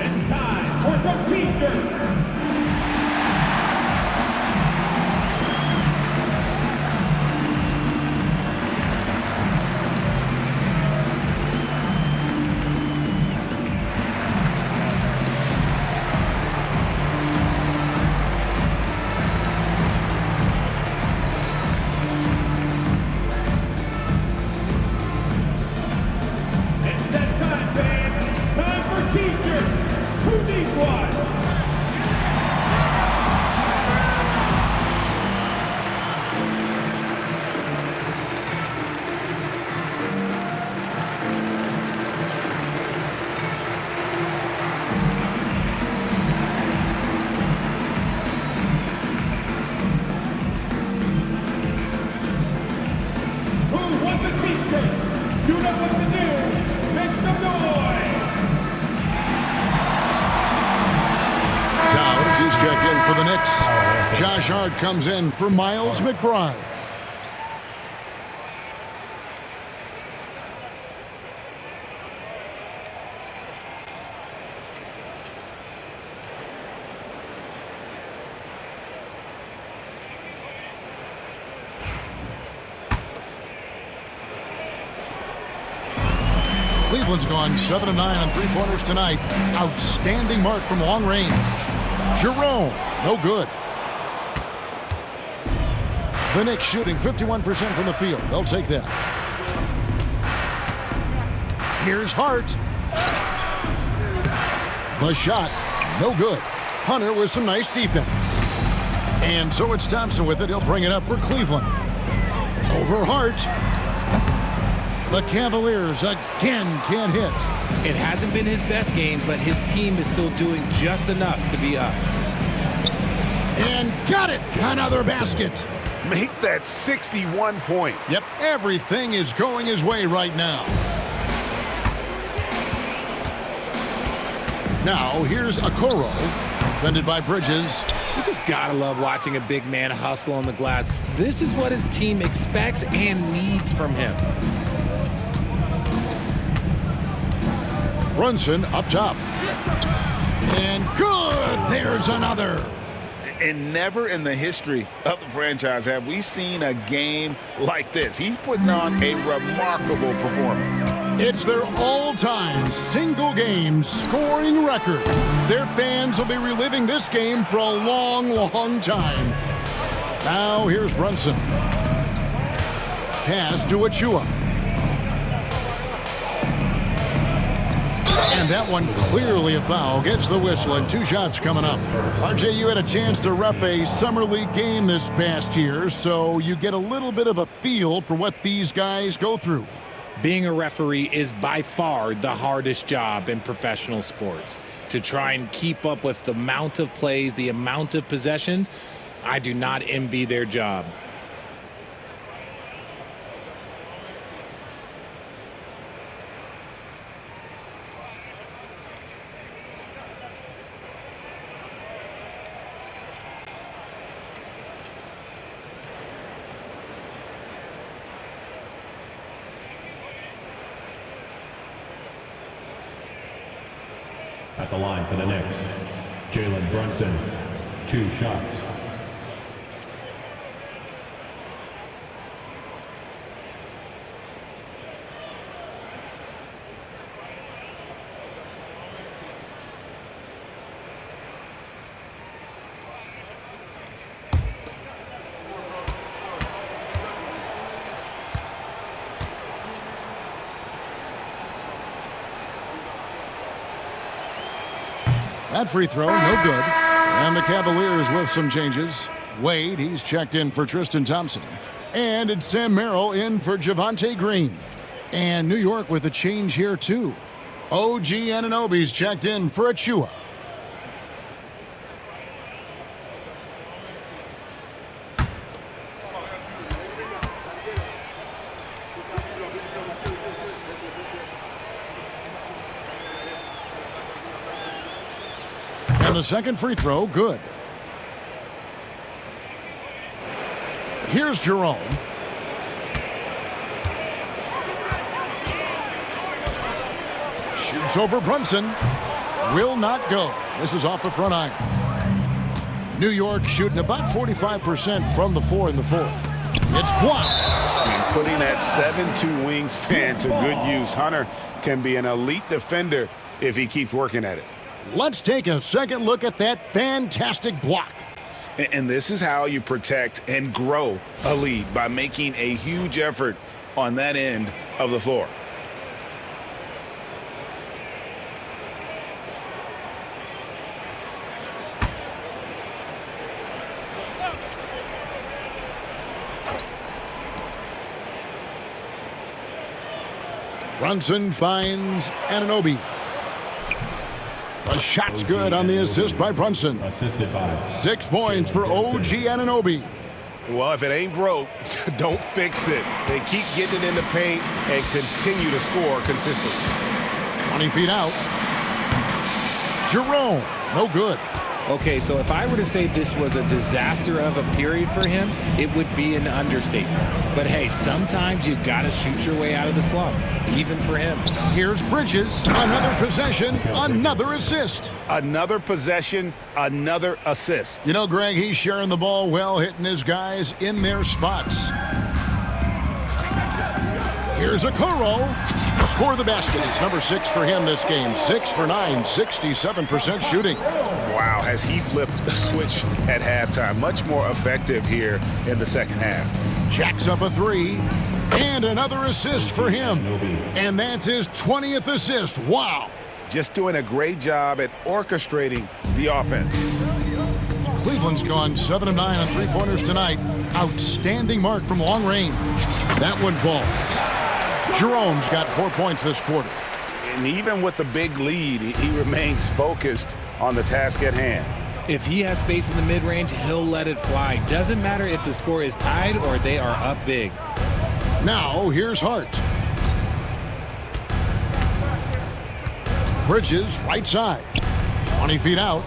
It's time for some t-shirts. It's that time, fans. Time for t-shirts. Who needs one? Who wants a t-shirt? You know what to do. Make some noise. Towns, he's checked in for the Knicks. Josh Hart comes in for Miles McBride. Cleveland's gone 7 of 9 on three-pointers tonight. Outstanding mark from long range. Jerome, no good. The Knicks shooting 51% from the field. They'll take that. Here's Hart. The shot, no good. Hunter with some nice defense. And so it's Thompson with it. He'll bring it up for Cleveland. Over Hart. The Cavaliers again can't hit. It hasn't been his best game, but his team is still doing just enough to be up. And got it! Another basket. Make that 61 points. Yep, everything is going his way right now. Now, here's Okoro, defended by Bridges. You just gotta love watching a big man hustle on the glass. This is what his team expects and needs from him. Brunson up top. And good! There's another. And never in the history of the franchise have we seen a game like this. He's putting on a remarkable performance. It's their all-time single-game scoring record. Their fans will be reliving this game for a long, long time. Now here's Brunson. Pass to Achua. And that one clearly a foul. Gets the whistle and 2 shots coming up. RJ, you had a chance to ref a Summer League game this past year, so you get a little bit of a feel for what these guys go through. Being a referee is by far the hardest job in professional sports. To try and keep up with the amount of plays, the amount of possessions, I do not envy their job. At the line for the Knicks, Jalen Brunson, 2 shots. That free throw, no good. And the Cavaliers with some changes. Wade, he's checked in for Tristan Thompson. And it's Sam Merrill in for Javonte Green. And New York with a change here, too. OG Anunoby's checked in for Achua. the second free throw, good. Here's Jerome. Shoots over Brunson. Will not go. This is off the front iron. New York shooting about 45% from the floor in the fourth. It's blocked. And putting that 7'2" wingspan to good use. Hunter can be an elite defender if he keeps working at it. Let's take a second look at that fantastic block. And this is how you protect and grow a lead, by making a huge effort on that end of the floor. Brunson finds Anunoby. The shot's good on the assist by Brunson. Assisted by 6 points for OG Anunoby. Well, if it ain't broke, don't fix it. They keep getting it in the paint and continue to score consistently. 20 feet out. Jerome, no good. Okay, so if I were to say this was a disaster of a period for him, it would be an understatement. But hey, sometimes you gotta shoot your way out of the slump, even for him. Here's Bridges. Another possession, another assist. Another possession, another assist. You know, Greg, he's sharing the ball well, hitting his guys in their spots. Here's Okoro. Score the basket. It's number 6 for him this game. 6 for 9, 67% shooting. Wow, has he flipped the switch at halftime. Much more effective here in the second half. Jacks up a 3. And another assist for him. And that's his 20th assist. Wow. Just doing a great job at orchestrating the offense. Cleveland's gone 7 of 9 on three-pointers tonight. Outstanding mark from long range. That one falls. Jerome's got 4 points this quarter. And even with the big lead, he remains focused on the task at hand. If he has space in the mid-range, he'll let it fly. Doesn't matter if the score is tied or they are up big. Now, here's Hart. Bridges, right side. 20 feet out.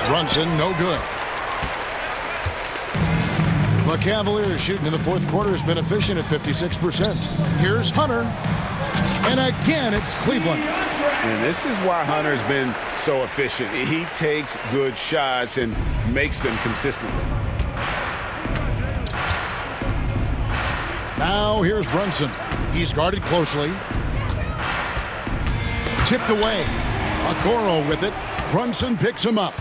Brunson, no good. The Cavaliers shooting in the fourth quarter has been efficient at 56%. Here's Hunter. And again, it's Cleveland. And this is why Hunter's been so efficient. He takes good shots and makes them consistently. Now here's Brunson. He's guarded closely. Tipped away. Okoro with it. Brunson picks him up.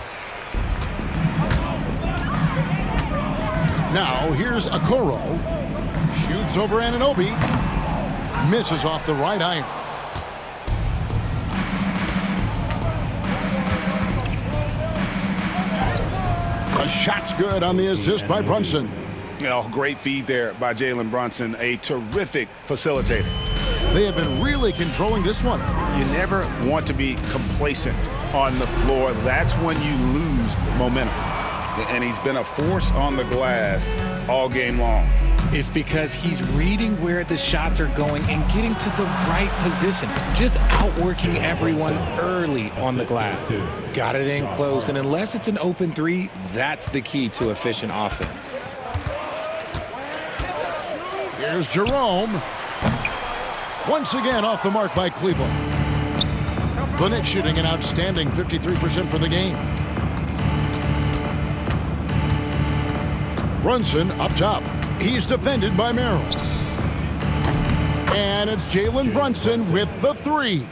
Now here's Okoro. Shoots over Anunoby. Misses off the right iron. The shot's good on the assist by Brunson. Great feed there by Jalen Brunson, a terrific facilitator. They have been really controlling this one. You never want to be complacent on the floor. That's when you lose momentum. And he's been a force on the glass all game long. It's because he's reading where the shots are going and getting to the right position. Just outworking everyone early on the glass. Got it in close, and unless it's an open 3, that's the key to efficient offense. Here's Jerome. Once again off the mark by Cleveland. The Knicks shooting an outstanding 53% for the game. Brunson up top. He's defended by Merrill. And it's Jalen Brunson with the 3.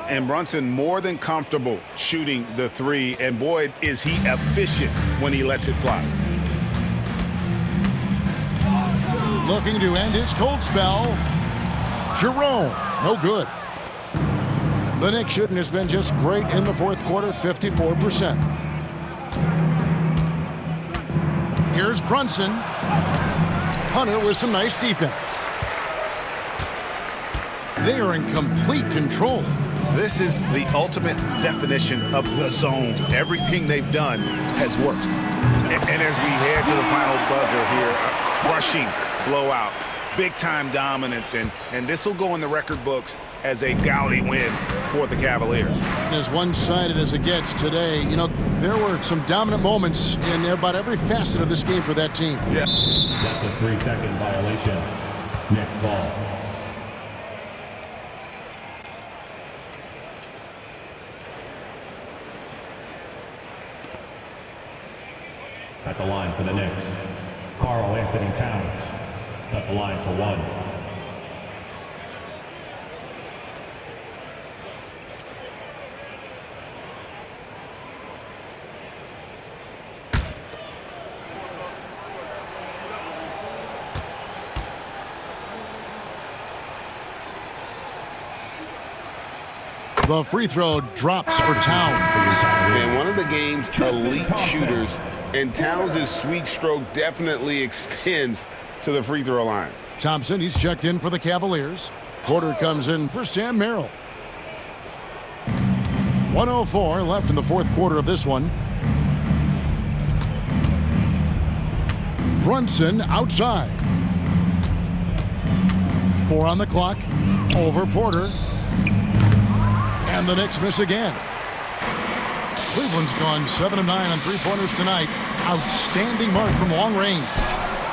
And Brunson more than comfortable shooting the 3. And boy, is he efficient when he lets it fly. Looking to end his cold spell. Jerome, no good. The Knicks shooting has been just great in the fourth quarter, 54%. Here's Brunson. Hunter with some nice defense. They are in complete control. This is the ultimate definition of the zone. Everything they've done has worked. And as we head to the final buzzer here, a crushing blowout, big-time dominance, and this will go in the record books as a gaudy win for the Cavaliers. As one-sided as it gets today, you know, there were some dominant moments in about every facet of this game for that team. Yeah. That's a 3-second violation. Next ball. At the line for the Knicks, Karl Anthony Towns. At the line for 1. The free throw drops for Towns. And one of the game's elite shooters, and Towns' sweet stroke definitely extends to the free throw line. Thompson, he's checked in for the Cavaliers. Porter comes in for Sam Merrill. 1:04 left in the fourth quarter of this one. Brunson outside. 4 on the clock. Over Porter. And the Knicks miss again. Cleveland's gone 7 of 9 on three-pointers tonight. Outstanding mark from long range.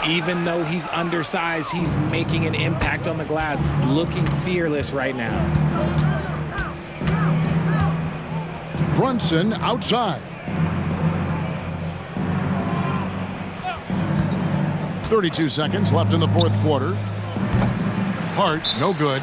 Even though he's undersized, he's making an impact on the glass, looking fearless right now. Brunson outside. 32 seconds left in the fourth quarter. Hart, no good.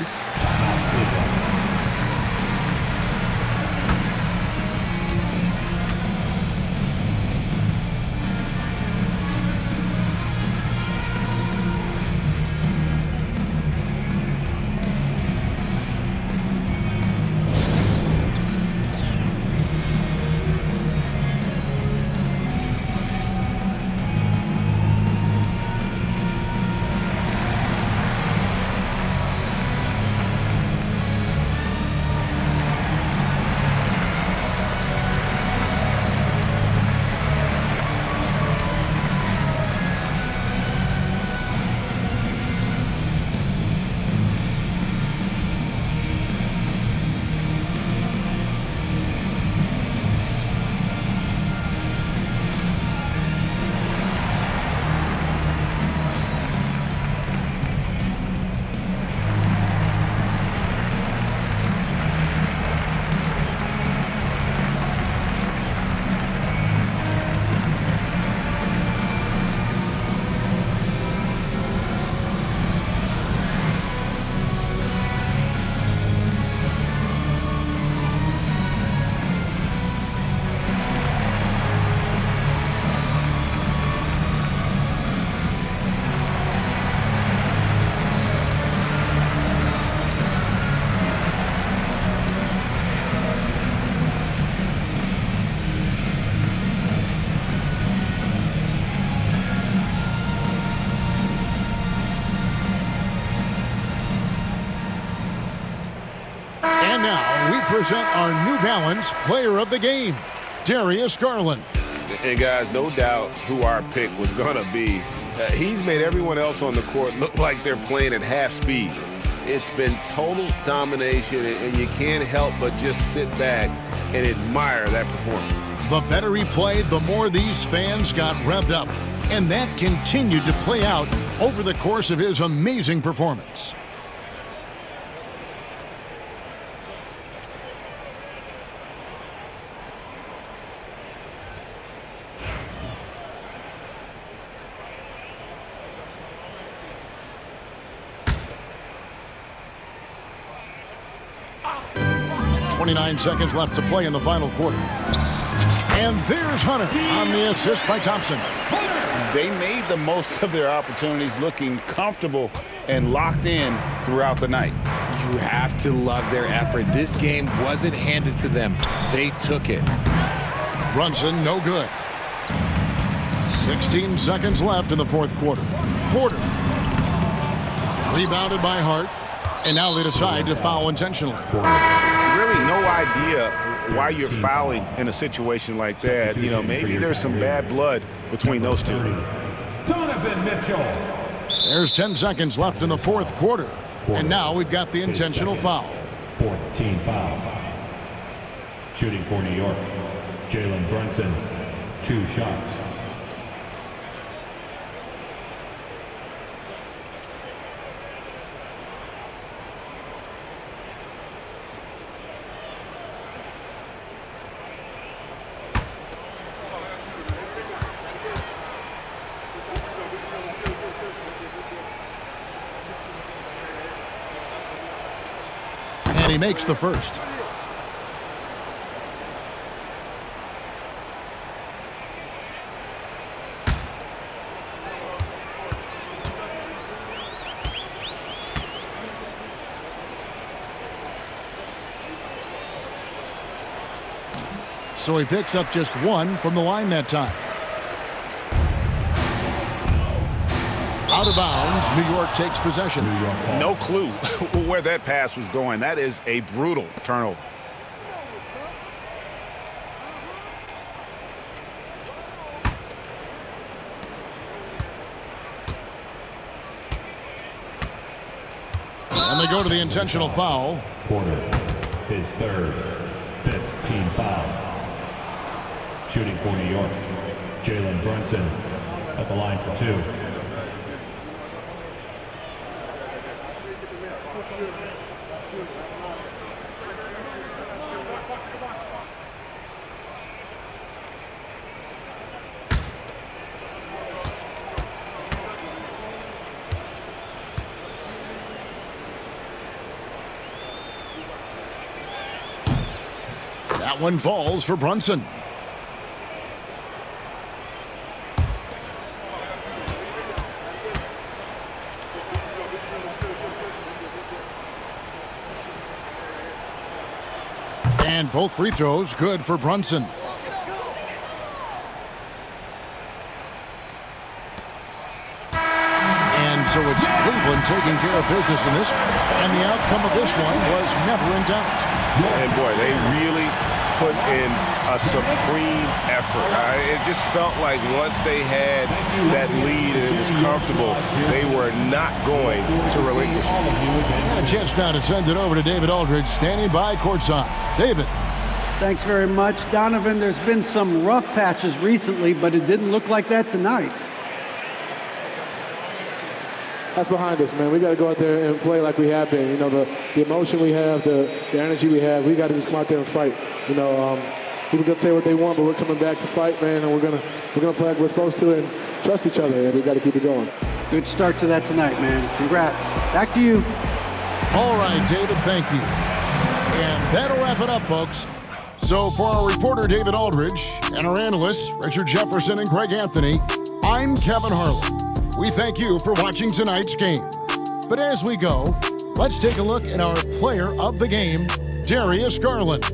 And now we present our New Balance Player of the Game, Darius Garland. And guys, no doubt who our pick was going to be. He's made everyone else on the court look like they're playing at half speed. It's been total domination, and you can't help but just sit back and admire that performance. The better he played, the more these fans got revved up. And that continued to play out over the course of his amazing performance. .29 seconds left to play in the final quarter. And there's Hunter on the assist by Thompson. They made the most of their opportunities, looking comfortable and locked in throughout the night. You have to love their effort. This game wasn't handed to them. They took it. Brunson, no good. 16 seconds left in the fourth quarter. Porter. Rebounded by Hart. And now they decide to foul intentionally. Really no idea why you're fouling in a situation like that. You know, maybe there's some bad blood between those two. Donovan Mitchell. There's 10 seconds left in the fourth quarter. And now we've got the intentional foul. Fourth team foul. Shooting for New York, Jalen Brunson, 2 shots. And he makes the first. So he picks up just 1 from the line that time. Out of bounds, New York takes possession. No clue where that pass was going. That is a brutal turnover. And they go to the intentional foul. Porter, his 3rd, 5th team foul. Shooting for New York, Jalen Brunson at the line for 2. That one falls for Brunson. And both free throws good for Brunson. And so it's Cleveland taking care of business in this, and the outcome of this one was never in doubt. And boy, they really put in a supreme effort. It just felt like once they had that lead and it was comfortable, they were not going to relinquish it. A chance now to send it over to David Aldridge, standing by courtside. David. Thanks very much. Donovan, there's been some rough patches recently, but it didn't look like that tonight. That's behind us, man. We got to go out there and play like we have been. You know, the emotion we have, the energy we have, we got to just come out there and fight. You know, people can say what they want, but we're coming back to fight, man, and we're gonna play like we're supposed to and trust each other, and we got to keep it going. Good start to that tonight, man. Congrats. Back to you. All right, David, thank you. And that'll wrap it up, folks. So for our reporter, David Aldridge, and our analysts, Richard Jefferson and Greg Anthony, I'm Kevin Harlan. We thank you for watching tonight's game. But as we go, let's take a look at our player of the game, Darius Garland.